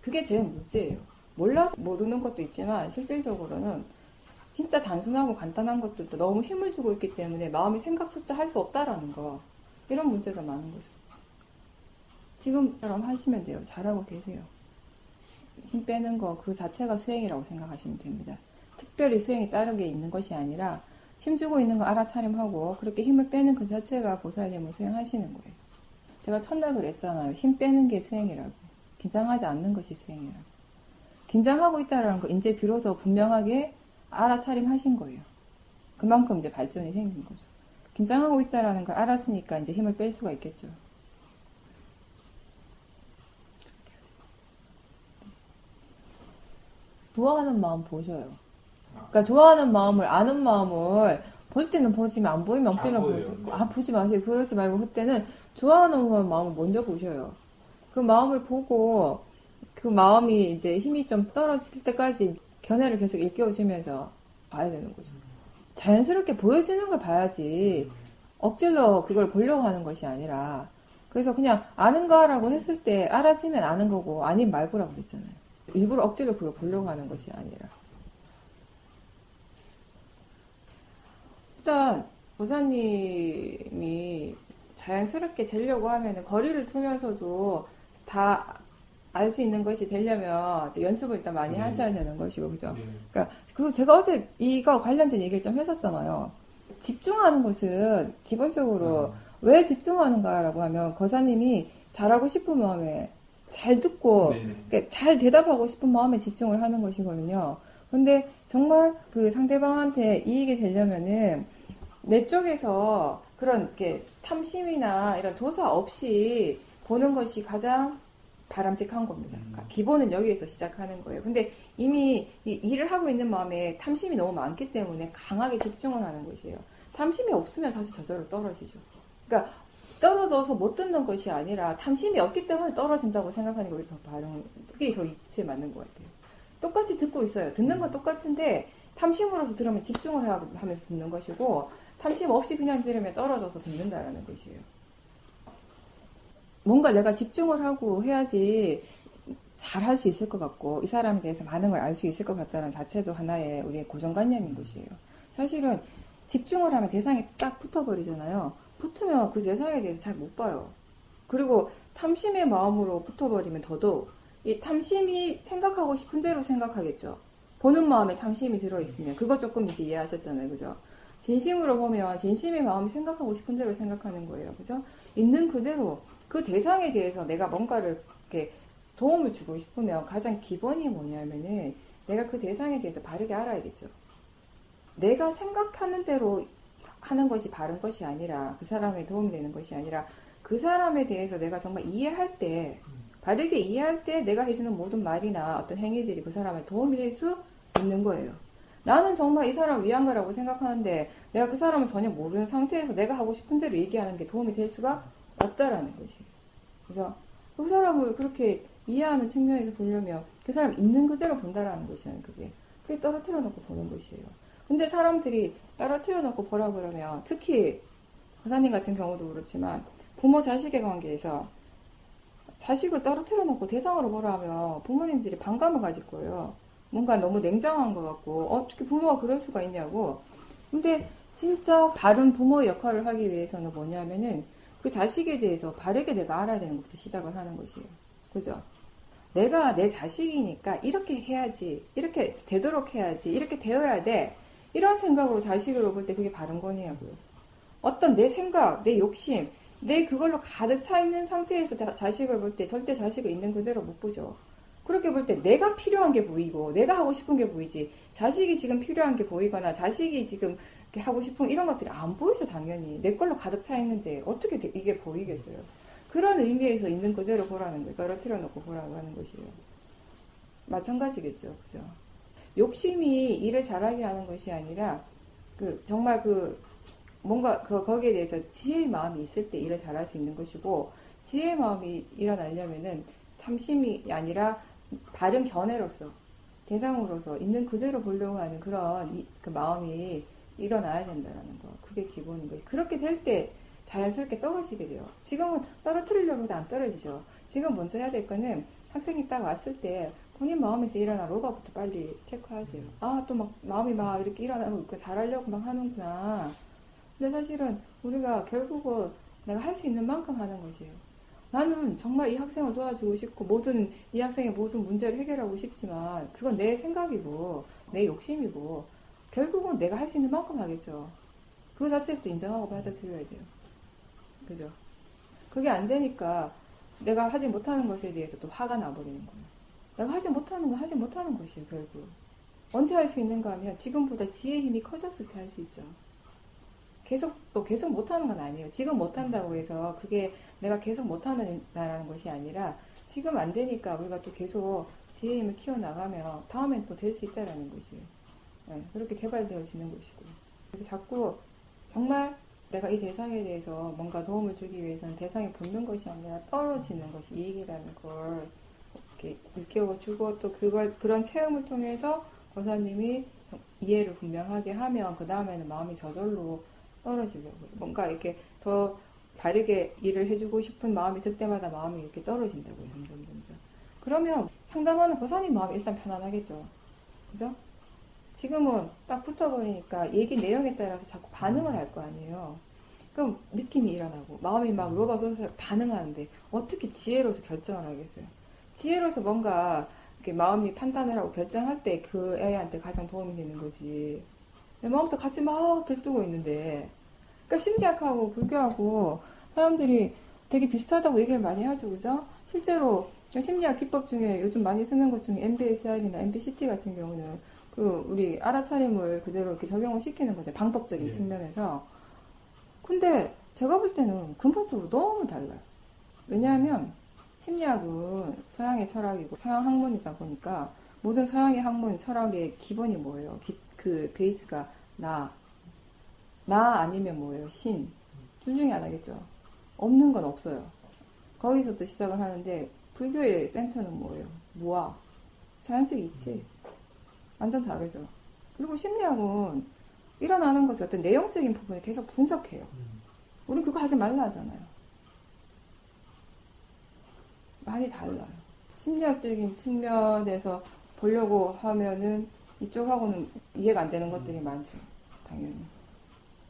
그게 제일 문제예요. 몰라서 모르는 것도 있지만 실질적으로는 진짜 단순하고 간단한 것들도 너무 힘을 주고 있기 때문에 마음이 생각조차 할 수 없다라는 거. 이런 문제가 많은 거죠. 지금처럼 하시면 돼요. 잘하고 계세요. 힘 빼는 거 그 자체가 수행이라고 생각하시면 됩니다. 특별히 수행이 다르게 있는 것이 아니라 힘주고 있는 거 알아차림하고 그렇게 힘을 빼는 그 자체가 보살님을 수행하시는 거예요. 제가 첫날 그랬잖아요. 힘 빼는 게 수행이라고. 긴장하지 않는 것이 수행이라고. 긴장하고 있다는 거 이제 비로소 분명하게 알아차림하신 거예요. 그만큼 이제 발전이 생긴 거죠. 긴장하고 있다는 걸 알았으니까 이제 힘을 뺄 수가 있겠죠. 좋아하는 마음 보셔요. 그러니까 좋아하는 마음을, 아는 마음을 볼 때는 보지만 안 보이면 억지로 보지 마세요. 그러지 말고 그때는 좋아하는 마음을 먼저 보셔요. 그 마음을 보고 그 마음이 이제 힘이 좀 떨어질 때까지 견해를 계속 일깨워주면서 봐야 되는 거죠. 자연스럽게 보여지는 걸 봐야지 억지로 그걸 보려고 하는 것이 아니라 그래서 그냥 아는가라고 했을 때 알아지면 아는 거고 아닌 말고라고 그랬잖아요. 일부러 억지로 그걸 보려고 하는 것이 아니라 일단 보사님이 자연스럽게 되려고 하면 거리를 두면서도 다 알 수 있는 것이 되려면 연습을 일단 많이 하셔야 되는 것이고 그죠? 그러니까 그 제가 어제 이거 관련된 얘기를 좀 했었잖아요. 집중하는 것은 기본적으로 왜 집중하는가라고 하면 거사님이 잘하고 싶은 마음에 잘 듣고 그러니까 잘 대답하고 싶은 마음에 집중을 하는 것이거든요. 근데 정말 그 상대방한테 이익이 되려면은 내 쪽에서 그런 이렇게 탐심이나 이런 도사 없이 보는 것이 가장 바람직한 겁니다. 그러니까 기본은 여기에서 시작하는 거예요. 근데 이미 일을 하고 있는 마음에 탐심이 너무 많기 때문에 강하게 집중을 하는 것이에요. 탐심이 없으면 사실 저절로 떨어지죠. 그러니까 떨어져서 못 듣는 것이 아니라 탐심이 없기 때문에 떨어진다고 생각하는 게 오히려 더 그게 더 이치에 맞는 것 같아요. 똑같이 듣고 있어요. 듣는 건 똑같은데 탐심으로서 들으면 집중을 하면서 듣는 것이고 탐심 없이 그냥 들으면 떨어져서 듣는다라는 것이에요. 뭔가 내가 집중을 하고 해야지 잘 할 수 있을 것 같고 이 사람에 대해서 많은 걸 알 수 있을 것 같다는 자체도 하나의 우리의 고정관념인 것이에요. 사실은 집중을 하면 대상이 딱 붙어버리잖아요. 붙으면 그 대상에 대해서 잘 못 봐요. 그리고 탐심의 마음으로 붙어버리면 더더욱 이 탐심이 생각하고 싶은 대로 생각하겠죠. 보는 마음에 탐심이 들어있으면 그거 조금 이제 이해하셨잖아요. 그죠? 진심으로 보면 진심의 마음이 생각하고 싶은 대로 생각하는 거예요. 그죠? 있는 그대로 그 대상에 대해서 내가 뭔가를 이렇게 도움을 주고 싶으면 가장 기본이 뭐냐면은 내가 그 대상에 대해서 바르게 알아야겠죠. 내가 생각하는 대로 하는 것이 바른 것이 아니라 그 사람에 도움이 되는 것이 아니라 그 사람에 대해서 내가 정말 이해할 때 바르게 이해할 때 내가 해주는 모든 말이나 어떤 행위들이 그 사람에 도움이 될 수 있는 거예요. 나는 정말 이 사람 위한 거라고 생각하는데 내가 그 사람을 전혀 모르는 상태에서 내가 하고 싶은 대로 얘기하는 게 도움이 될 수가 없다라는 것이에요. 그래서 그 사람을 그렇게 이해하는 측면에서 보려면 그 사람 있는 그대로 본다라는 것이잖아요. 그게 떨어뜨려 놓고 보는 것이에요. 근데 사람들이 떨어뜨려 놓고 보라 그러면 특히 부사님 같은 경우도 그렇지만 부모 자식의 관계에서 자식을 떨어뜨려 놓고 대상으로 보라 하면 부모님들이 반감을 가질 거예요. 뭔가 너무 냉정한 것 같고 어떻게 부모가 그럴 수가 있냐고. 근데 진짜 바른 부모의 역할을 하기 위해서는 뭐냐면은 그 자식에 대해서 바르게 내가 알아야 되는 것부터 시작을 하는 것이에요. 그죠? 내가 내 자식이니까 이렇게 해야지, 이렇게 되도록 해야지, 이렇게 되어야 돼. 이런 생각으로 자식을 볼 때 그게 바른 거냐고요. 어떤 내 생각, 내 욕심, 내 그걸로 가득 차 있는 상태에서 자식을 볼 때 절대 자식을 있는 그대로 못 보죠. 그렇게 볼 때 내가 필요한 게 보이고 내가 하고 싶은 게 보이지 자식이 지금 필요한 게 보이거나 자식이 지금 하고 싶은 이런 것들이 안 보이죠. 당연히 내 걸로 가득 차 있는데 어떻게 이게 보이겠어요. 그런 의미에서 있는 그대로 보라는 거예요. 떨어뜨려 놓고 보라고 하는 것이에요. 마찬가지겠죠. 그죠? 욕심이 일을 잘하게 하는 것이 아니라 정말 뭔가 거기에 대해서 지혜의 마음이 있을 때 일을 잘할 수 있는 것이고 지혜의 마음이 일어나려면은 탐심이 아니라 바른 견해로서 대상으로서 있는 그대로 보려고 하는 그런 그 마음이 일어나야 된다는 거. 그게 기본인 거예요. 그렇게 될 때 자연스럽게 떨어지게 돼요. 지금은 떨어뜨리려고 해도 안 떨어지죠. 지금 먼저 해야 될 거는 학생이 딱 왔을 때 본인 마음에서 일어난 로가부터 빨리 체크하세요. 아, 또 막 마음이 막 이렇게 일어나고 있고 잘하려고 막 하는구나. 근데 사실은 우리가 결국은 내가 할 수 있는 만큼 하는 것이에요. 나는 정말 이 학생을 도와주고 싶고 이 학생의 모든 문제를 해결하고 싶지만 그건 내 생각이고 내 욕심이고 결국은 내가 할 수 있는 만큼 하겠죠. 그거 자체를 또 인정하고 받아들여야 돼요. 그죠? 그게 안 되니까 내가 하지 못하는 것에 대해서 또 화가 나버리는 거예요. 내가 하지 못하는 건 하지 못하는 것이에요, 결국. 언제 할 수 있는가 하면 지금보다 지혜의 힘이 커졌을 때 할 수 있죠. 계속 못하는 건 아니에요. 지금 못한다고 해서 그게 내가 계속 못하는다라는 것이 아니라 지금 안 되니까 우리가 또 계속 지혜의 힘을 키워나가면 다음엔 또 될 수 있다라는 것이에요. 네, 그렇게 개발되어지는 것이고요. 그래서 자꾸 정말 내가 이 대상에 대해서 뭔가 도움을 주기 위해서는 대상이 붙는 것이 아니라 떨어지는 것이 이익이라는 걸 이렇게 일깨워주고 또 그런 체험을 통해서 고사님이 이해를 분명하게 하면 그 다음에는 마음이 저절로 떨어지려고요. 뭔가 이렇게 더 바르게 일을 해주고 싶은 마음이 있을 때마다 마음이 이렇게 떨어진다고요. 점점. 그러면 상담하는 고사님 마음이 일단 편안하겠죠. 그죠? 지금은 딱 붙어버리니까 얘기 내용에 따라서 자꾸 반응을 할 거 아니에요. 그럼 느낌이 일어나고 마음이 막 로바소서 반응하는데 어떻게 지혜로서 결정을 하겠어요. 지혜로서 뭔가 이렇게 마음이 판단을 하고 결정할 때 그 애한테 가장 도움이 되는 거지. 내 마음도 같이 막 들뜨고 있는데 그러니까 심리학하고 불교하고 사람들이 되게 비슷하다고 얘기를 많이 하죠. 그죠? 실제로 심리학 기법 중에 요즘 많이 쓰는 것 중에 MBSR이나 MBCT 같은 경우는 우리 알아차림을 그대로 이렇게 적용을 시키는 거죠. 방법적인 측면에서. 근데 제가 볼 때는 근본적으로 너무 달라요. 왜냐하면 심리학은 서양의 철학이고 서양 학문이다 보니까 모든 서양의 학문 철학의 기본이 뭐예요? 그 베이스가 나 아니면 뭐예요? 신. 둘 중에 하나겠죠. 없는 건 없어요. 거기서부터 시작을 하는데 불교의 센터는 뭐예요? 무아. 자연적이 있지. 완전 다르죠. 그리고 심리학은 일어나는 것을 어떤 내용적인 부분을 계속 분석해요. 우린 그거 하지 말라 하잖아요. 많이 달라요. 심리학적인 측면에서 보려고 하면은 이쪽하고는 이해가 안 되는 것들이 많죠. 당연히.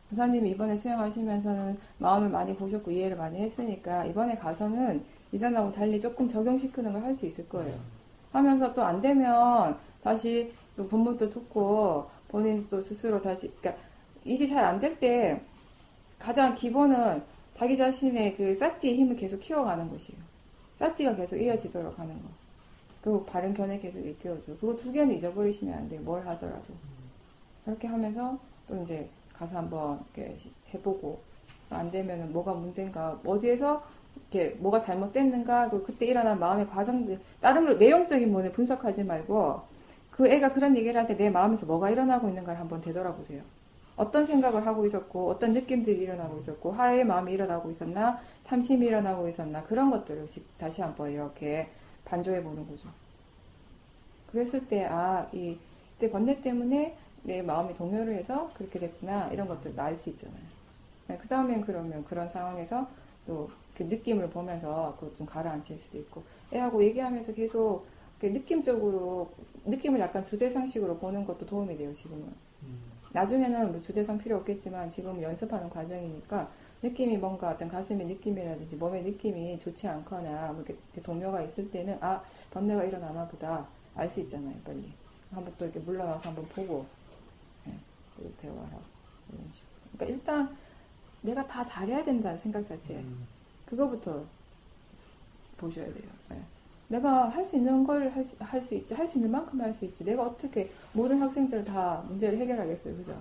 부사님이 이번에 수행하시면서는 마음을 많이 보셨고 이해를 많이 했으니까 이번에 가서는 이전하고 달리 조금 적용시키는 걸 할 수 있을 거예요. 하면서 또 안 되면 다시 또 본문도 듣고 본인도 스스로 다시 그러니까 일이 잘 안 될 때 가장 기본은 자기 자신의 그 사티의 힘을 계속 키워가는 것이에요. 사티가 계속 이어지도록 하는 거. 그리고 바른 견해 계속 일깨워줘. 그거 두 개는 잊어버리시면 안 돼요. 뭘 하더라도. 그렇게 하면서 또 이제 가서 한번 이렇게 해보고 안 되면은 뭐가 문제인가 어디에서 이렇게 뭐가 잘못됐는가 그때 일어난 마음의 과정들 다른 걸 내용적인 부분을 분석하지 말고 그 애가 그런 얘기를 할 때 내 마음에서 뭐가 일어나고 있는가를 한번 되돌아보세요. 어떤 생각을 하고 있었고 어떤 느낌들이 일어나고 있었고 화해의 마음이 일어나고 있었나 탐심이 일어나고 있었나 그런 것들을 다시 한번 이렇게 반조해 보는 거죠. 그랬을 때 이때 번뇌 때문에 내 마음이 동요를 해서 그렇게 됐구나 이런 것들도 알 수 있잖아요. 그 다음엔 그러면 그런 상황에서 또 그 느낌을 보면서 그거 좀 가라앉힐 수도 있고, 애하고 얘기하면서 계속 느낌적으로, 느낌을 약간 주대상식으로 보는 것도 도움이 돼요, 지금은. 나중에는 뭐 주대상 필요 없겠지만 지금은 연습하는 과정이니까 느낌이 뭔가 어떤 가슴의 느낌이라든지 몸의 느낌이 좋지 않거나 뭐 이렇게 동요가 있을 때는 아, 번뇌가 일어나나 보다 알 수 있잖아요, 빨리. 한번 또 이렇게 물러나서 한번 보고, 예, 그리고 대화하고 이런 식으로. 그러니까 일단 내가 다 잘해야 된다는 생각 자체, 그거부터 보셔야 돼요. 예. 내가 할 수 있는 걸 할 수 있지, 할 수 있는 만큼 할 수 있지. 내가 어떻게 모든 학생들 다 문제를 해결하겠어요, 그죠?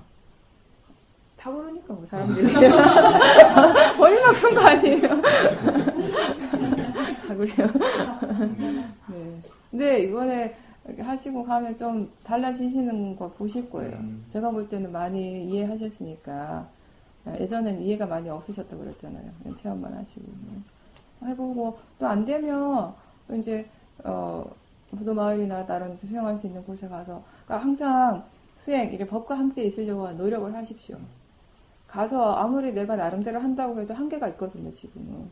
다 그러니까 뭐 사람들이 본인만 그런 거 아니에요. 다 그래요. 네. 근데 이번에 이렇게 하시고 가면 좀 달라지시는 거 보실 거예요. 제가 볼 때는 많이 이해하셨으니까. 예전엔 이해가 많이 없으셨다고 그랬잖아요. 그냥 체험만 하시고. 해보고 또 안 되면 또 이제 부도마을이나 다른 수행할 수 있는 곳에 가서, 그러니까 항상 수행, 이게 법과 함께 있으려고 노력을 하십시오. 가서 아무리 내가 나름대로 한다고 해도 한계가 있거든요, 지금은.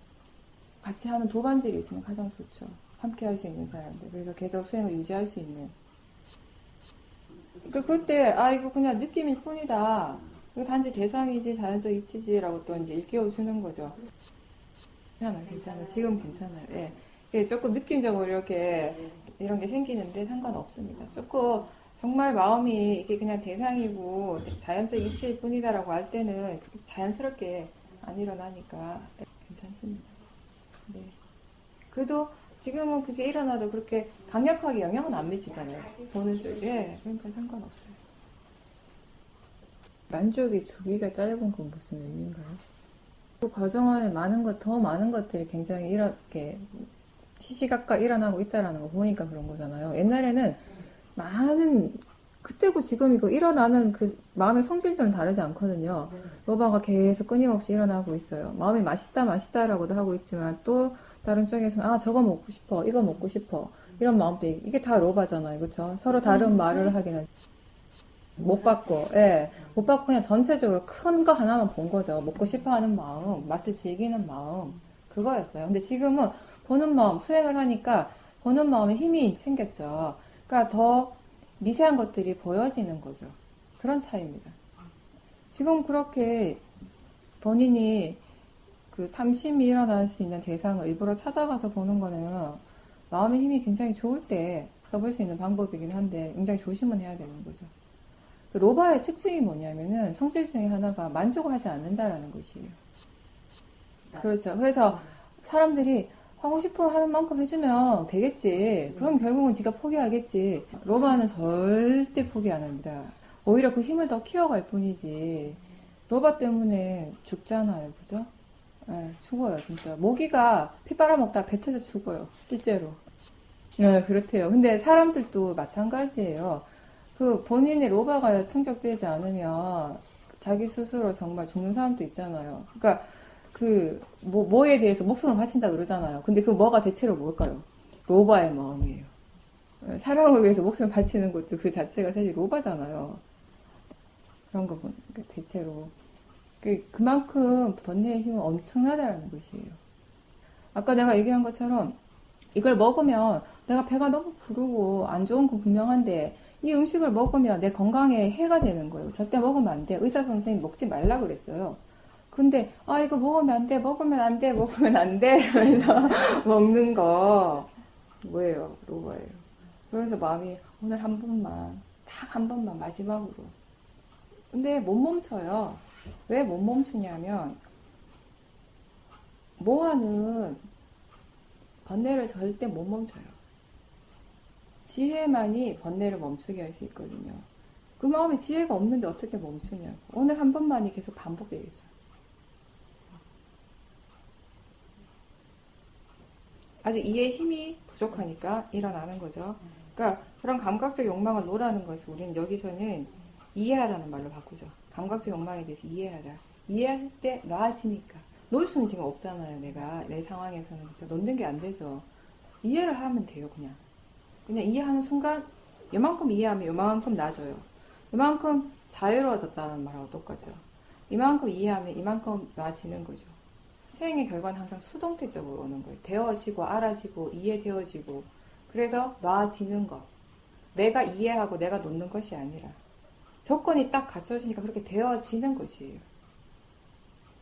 같이 하는 도반들이 있으면 가장 좋죠. 함께 할 수 있는 사람들. 그래서 계속 수행을 유지할 수 있는. 그때, 아, 이거 그냥 느낌일 뿐이다. 이거 단지 대상이지, 자연적 이치지라고 또 이제 일깨워 주는 거죠. 괜찮아요. 지금 괜찮아요. 예. 예, 조금 느낌적으로 이렇게 이런 게 생기는데 상관없습니다. 조금 정말 마음이 이게 그냥 대상이고 자연적 이치일 뿐이다라고 할 때는 자연스럽게 안 일어나니까 괜찮습니다. 네. 그래도 지금은 그게 일어나도 그렇게 강력하게 영향은 안 미치잖아요. 보는 쪽에. 그러니까 상관없어요. 만족이 주기가 짧은 건 무슨 의미인가요? 그 과정 안에 더 많은 것들이 굉장히 이렇게 시시각각 일어나고 있다라는 거 보니까 그런 거잖아요. 옛날에는 많은, 그때고 지금이고 일어나는 그 마음의 성질들은 다르지 않거든요. 로바가 계속 끊임없이 일어나고 있어요. 마음이 맛있다라고도 하고 있지만 또 다른 쪽에서는 아, 저거 먹고 싶어, 이거 먹고 싶어, 이런 마음도 이게 다 로바잖아요. 그렇죠? 서로 다른 말을 하기는 못 받고, 예. 못 받고 그냥 전체적으로 큰 거 하나만 본 거죠. 먹고 싶어 하는 마음, 맛을 즐기는 마음, 그거였어요. 근데 지금은 보는 마음, 수행을 하니까 보는 마음에 힘이 생겼죠. 그러니까 더 미세한 것들이 보여지는 거죠. 그런 차이입니다. 지금 그렇게 본인이 그 탐심이 일어날 수 있는 대상을 일부러 찾아가서 보는 거는 마음의 힘이 굉장히 좋을 때 써볼 수 있는 방법이긴 한데 굉장히 조심은 해야 되는 거죠. 로바의 특징이 뭐냐면은 성질 중에 하나가 만족을 하지 않는다라는 것이에요. 그렇죠. 그래서 사람들이 하고 싶어 하는 만큼 해주면 되겠지. 그럼 결국은 지가 포기하겠지. 로바는 절대 포기 안 합니다. 오히려 그 힘을 더 키워갈 뿐이지. 로바 때문에 죽잖아요. 그죠? 네, 죽어요, 진짜. 모기가 피 빨아먹다 뱉어져 죽어요. 실제로. 네, 그렇대요. 근데 사람들도 마찬가지예요. 그 본인의 로바가 충족되지 않으면 자기 스스로 정말 죽는 사람도 있잖아요. 그러니까 뭐에 대해서 목숨을 바친다 그러잖아요. 근데 그 뭐가 대체로 뭘까요? 로바의 마음이에요. 사랑을 위해서 목숨을 바치는 것도 그 자체가 사실 로바잖아요. 그런 거 보니까 대체로. 그만큼 번뇌의 힘은 엄청나다는 것이에요. 아까 내가 얘기한 것처럼 이걸 먹으면 내가 배가 너무 부르고 안 좋은 건 분명한데 이 음식을 먹으면 내 건강에 해가 되는 거예요. 절대 먹으면 안 돼. 의사 선생님 먹지 말라 그랬어요. 근데 아 이거 먹으면 안 돼, 먹으면 안 돼, 먹으면 안 돼 이러면서 먹는 거 뭐예요? 로버예요. 그러면서 마음이 오늘 한 번만, 딱 한 번만 마지막으로. 근데 못 멈춰요. 왜 못 멈추냐면 모아는 번뇌를 절대 못 멈춰요. 지혜만이 번뇌를 멈추게 할 수 있거든요. 그 마음에 지혜가 없는데 어떻게 멈추냐고. 오늘 한 번만이 계속 반복되겠죠. 아직 이해의 힘이 부족하니까 일어나는 거죠. 그러니까 그런 감각적 욕망을 놓으라는 것을 우리는 여기서는 이해하라는 말로 바꾸죠. 감각적 욕망에 대해서 이해하라. 이해했을 때 나아지니까. 놓을 수는 지금 없잖아요. 내 상황에서는. 진짜 놓는 게 안 되죠. 이해를 하면 돼요. 그냥 이해하는 순간 이만큼 이해하면 이만큼 나아져요. 이만큼 자유로워졌다는 말하고 똑같죠. 이만큼 이해하면 이만큼 나아지는 거죠. 수행의 결과는 항상 수동태적으로 오는 거예요. 되어지고 알아지고 이해되어지고 그래서 놔지는 것. 내가 이해하고 내가 놓는 것이 아니라 조건이 딱 갖춰지니까 그렇게 되어지는 것이에요.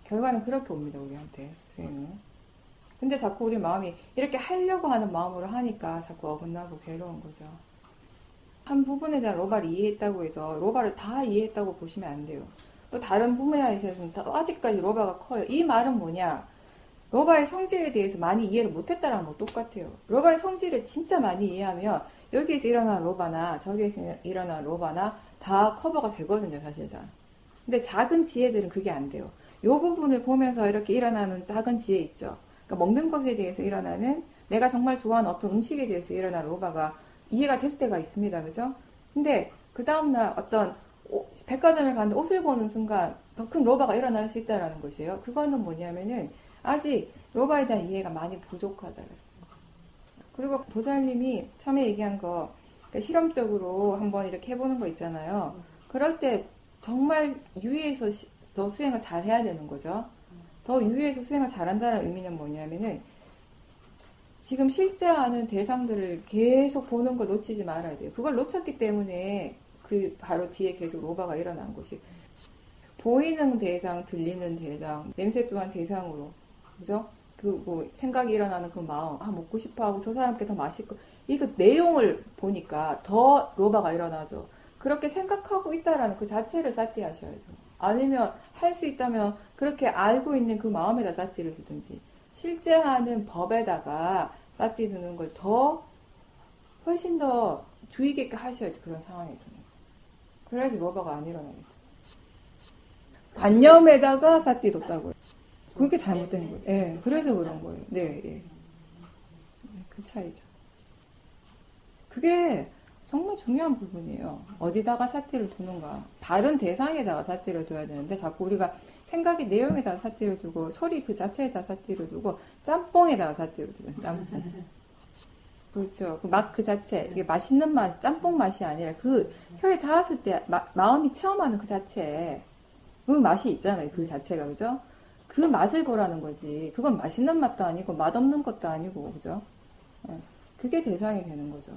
결과는 그렇게 옵니다. 우리한테 수행은. 근데 자꾸 우리 마음이 이렇게 하려고 하는 마음으로 하니까 자꾸 어긋나고 괴로운 거죠. 한 부분에 대한 로바를 이해했다고 해서 로바를 다 이해했다고 보시면 안 돼요. 또 다른 분야에 있어서는 아직까지 로바가 커요. 이 말은 뭐냐? 로바의 성질에 대해서 많이 이해를 못했다는 거 똑같아요. 로바의 성질을 진짜 많이 이해하면 여기에서 일어난 로바나 저기에서 일어난 로바나 다 커버가 되거든요, 사실상. 근데 작은 지혜들은 그게 안 돼요. 이 부분을 보면서 이렇게 일어나는 작은 지혜 있죠. 그러니까 먹는 것에 대해서 일어나는 내가 정말 좋아하는 어떤 음식에 대해서 일어난 로바가 이해가 될 때가 있습니다. 그죠? 근데 그 다음날 어떤 백화점에 갔는데 옷을 보는 순간 더 큰 로바가 일어날 수 있다는 것이에요. 그거는 뭐냐면은 아직 로바에 대한 이해가 많이 부족하다. 그리고 보살님이 처음에 얘기한 거 그러니까 실험적으로 한번 이렇게 해보는 거 있잖아요. 그럴 때 정말 유의해서 더 수행을 잘 해야 되는 거죠. 더 유의해서 수행을 잘한다는 의미는 뭐냐면은 지금 실제 하는 대상들을 계속 보는 걸 놓치지 말아야 돼요. 그걸 놓쳤기 때문에 그 바로 뒤에 계속 로바가 일어난 것이 보이는 대상, 들리는 대상, 냄새 또한 대상으로 그죠? 그 뭐 생각이 일어나는 그 마음, 아 먹고 싶어하고 저 사람께 더 맛있고 이거 내용을 보니까 더 로바가 일어나죠. 그렇게 생각하고 있다라는 그 자체를 사티하셔야죠. 아니면 할 수 있다면 그렇게 알고 있는 그 마음에다 사티를 두든지 실제 하는 법에다가 사티 두는 걸 더 훨씬 더 주의 깊게 하셔야지 그런 상황에서는. 그래야지 로바가 안 일어나겠죠. 관념에다가 사티 뒀다고요. 그게 잘못된 거예요. 예, 그래서 그런 거예요. 네, 예. 그 차이죠. 그게 정말 중요한 부분이에요. 어디다가 사티를 두는가. 다른 대상에다가 사티를 둬야 되는데 자꾸 우리가 생각의 내용에다가 사티를 두고 소리 그 자체에다 사티를 두고 짬뽕에다가 사티를 두죠. 짬뽕. 그렇죠. 그 맛 그 자체. 이게 맛있는 맛, 짬뽕 맛이 아니라 그 혀에 닿았을 때 마음이 체험하는 그 자체. 그 맛이 있잖아요. 그 자체가. 그죠? 그 맛을 보라는 거지. 그건 맛있는 맛도 아니고 맛없는 것도 아니고. 그죠? 그게 대상이 되는 거죠.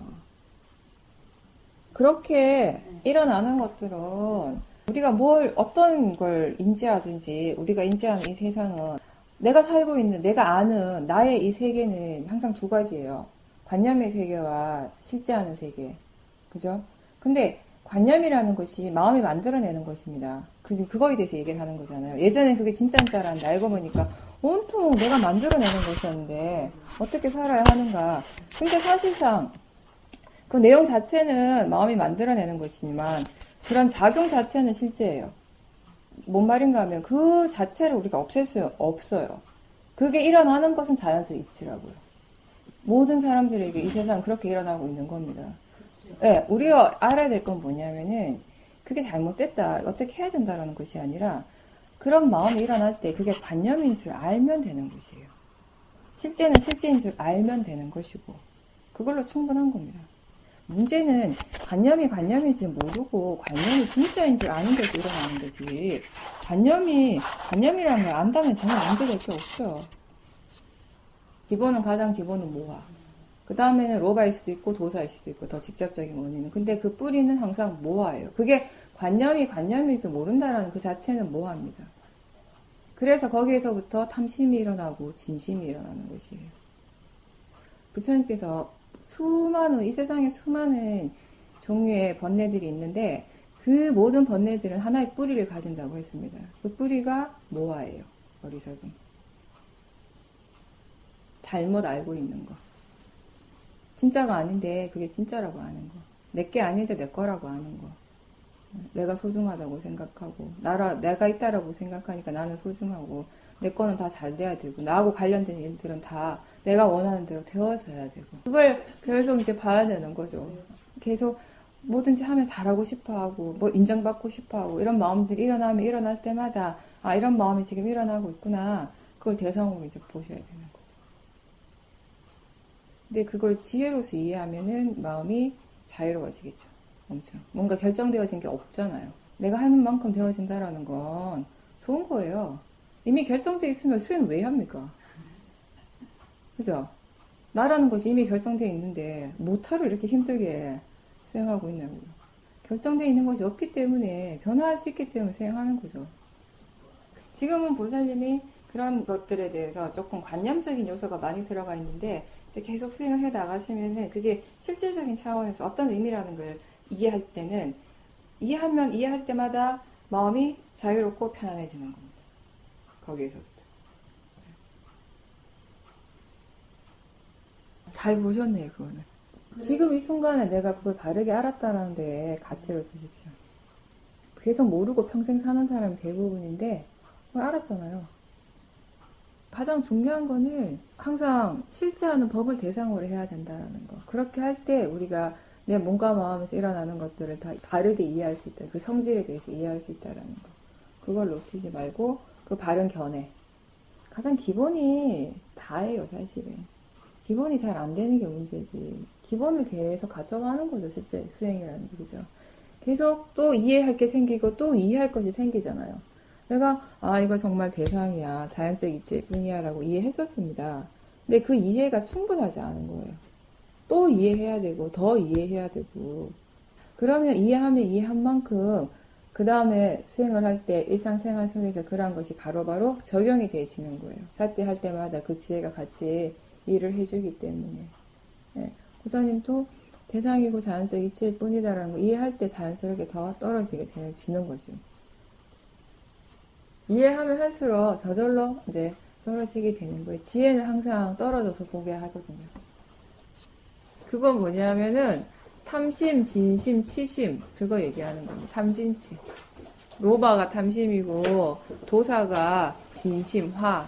그렇게 일어나는 것들은 우리가 어떤 걸 인지하든지 우리가 인지하는 이 세상은 내가 살고 있는, 내가 아는 나의 이 세계는 항상 두 가지예요. 관념의 세계와 실제하는 세계. 그죠? 근데 관념이라는 것이 마음이 만들어내는 것입니다. 그거에 대해서 얘기를 하는 거잖아요. 예전에 그게 진짜인 줄 알았는데 알고 보니까 온통 내가 만들어내는 것이었는데 어떻게 살아야 하는가. 근데 사실상 그 내용 자체는 마음이 만들어내는 것이지만 그런 작용 자체는 실제예요. 뭔 말인가 하면 그 자체를 우리가 없앨 수 없어요. 그게 일어나는 것은 자연적 이치라고요. 모든 사람들에게 이 세상 그렇게 일어나고 있는 겁니다. 네, 우리가 알아야 될 건 뭐냐면은 그게 잘못됐다, 어떻게 해야 된다라는 것이 아니라 그런 마음이 일어날 때 그게 관념인 줄 알면 되는 것이에요. 실제는 실제인 줄 알면 되는 것이고 그걸로 충분한 겁니다. 문제는 관념이 관념인지 모르고 관념이 진짜인 줄 아는 것이 일어나는 거지. 관념이라는 걸 안다면 정말 문제될 게 없어요. 가장 기본은 모화. 그 다음에는 로바일 수도 있고 도사일 수도 있고 더 직접적인 원인은. 근데 그 뿌리는 항상 모화예요. 그게 관념인지 모른다라는 그 자체는 모화입니다. 그래서 거기에서부터 탐심이 일어나고 진심이 일어나는 것이에요. 부처님께서 이 세상에 수많은 종류의 번뇌들이 있는데 그 모든 번뇌들은 하나의 뿌리를 가진다고 했습니다. 그 뿌리가 모화예요. 어리석음. 잘못 알고 있는 거. 진짜가 아닌데 그게 진짜라고 아는 거. 내게 아닌데 내 거라고 아는 거. 내가 소중하다고 생각하고 내가 있다라고 생각하니까 나는 소중하고 내 거는 다 잘 돼야 되고 나하고 관련된 일들은 다 내가 원하는 대로 되어져야 되고 그걸 계속 이제 봐야 되는 거죠. 계속 뭐든지 하면 잘하고 싶어하고 뭐 인정받고 싶어하고 이런 마음들이 일어날 때마다 이런 마음이 지금 일어나고 있구나. 그걸 대상으로 이제 보셔야 되는 거죠. 근데 그걸 지혜로서 이해하면은 마음이 자유로워지겠죠. 엄청. 뭔가 결정되어진 게 없잖아요. 내가 하는 만큼 되어진다라는 건 좋은 거예요. 이미 결정돼 있으면 수행 왜 합니까? 그죠? 나라는 것이 이미 결정돼 있는데 못하러 이렇게 힘들게 수행하고 있냐고요. 결정돼 있는 것이 없기 때문에 변화할 수 있기 때문에 수행하는 거죠. 지금은 보살님이 그런 것들에 대해서 조금 관념적인 요소가 많이 들어가 있는데 이제 계속 수행을 해 나가시면은 그게 실질적인 차원에서 어떤 의미라는 걸 이해할 때는 이해하면 이해할 때마다 마음이 자유롭고 편안해지는 겁니다. 거기에서부터. 잘 보셨네요, 그거는. 지금 이 순간에 내가 그걸 바르게 알았다는 데 가치를 두십시오. 계속 모르고 평생 사는 사람이 대부분인데 그걸 알았잖아요. 가장 중요한 거는 항상 실제하는 법을 대상으로 해야 된다는 거. 그렇게 할 때 우리가 내 몸과 마음에서 일어나는 것들을 다 바르게 이해할 수 있다. 그 성질에 대해서 이해할 수 있다는 거. 그걸 놓치지 말고 그 바른 견해. 가장 기본이 다예요, 사실은. 기본이 잘 안 되는 게 문제지. 기본을 계속 가져가는 거죠, 실제 수행이라는 게, 그죠? 계속 또 이해할 게 생기고 또 이해할 것이 생기잖아요. 내가 이거 정말 대상이야, 자연적 이치일 뿐이야 라고 이해했었습니다. 근데 그 이해가 충분하지 않은 거예요. 또 이해해야 되고 더 이해해야 되고 그러면 이해하면 이해한 만큼 그 다음에 수행을 할 때 일상생활 속에서 그러한 것이 바로바로 적용이 되어지는 거예요. 살 때 할 때마다 그 지혜가 같이 일을 해주기 때문에. 예, 고사님도 대상이고 자연적 이치일 뿐이다라는 거 이해할 때 자연스럽게 더 떨어지게 되지는 거죠. 이해하면 할수록 저절로 이제 떨어지게 되는 거예요. 지혜는 항상 떨어져서 보게 하거든요. 그건 뭐냐면은 탐심, 진심, 치심 그거 얘기하는 겁니다. 탐진치. 로바가 탐심이고 도사가 진심, 화,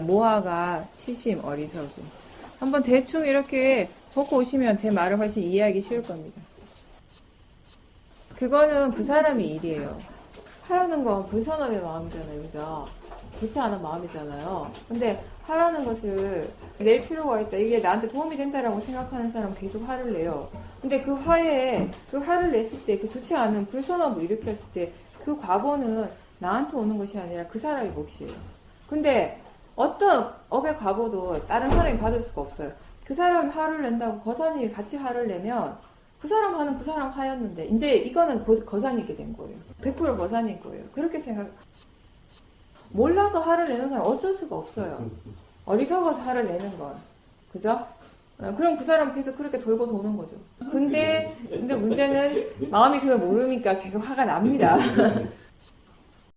모하가 치심, 어리석음. 한번 대충 이렇게 보고 오시면 제 말을 훨씬 이해하기 쉬울 겁니다. 그거는 그 사람의 일이에요. 하라는 건 불선함의 마음이잖아요, 그죠? 좋지 않은 마음이잖아요. 근데 하라는 것을 낼 필요가 있다. 이게 나한테 도움이 된다라고 생각하는 사람은 계속 화를 내요. 근데 그 화에, 그 화를 냈을 때, 그 좋지 않은 불선함을 일으켰을 때, 그 과보는 나한테 오는 것이 아니라 그 사람의 몫이에요. 근데 어떤 업의 과보도 다른 사람이 받을 수가 없어요. 그 사람이 화를 낸다고 거사님이 같이 화를 내면 그 사람 화는 그 사람 화였는데 이제 이거는 거사님께 된 거예요. 100% 거사님 거예요. 그렇게 생각. 몰라서 화를 내는 사람 어쩔 수가 없어요. 어리석어서 화를 내는 건. 그죠? 그럼 그 사람 계속 그렇게 돌고 도는 거죠. 근데 문제는 마음이 그걸 모르니까 계속 화가 납니다.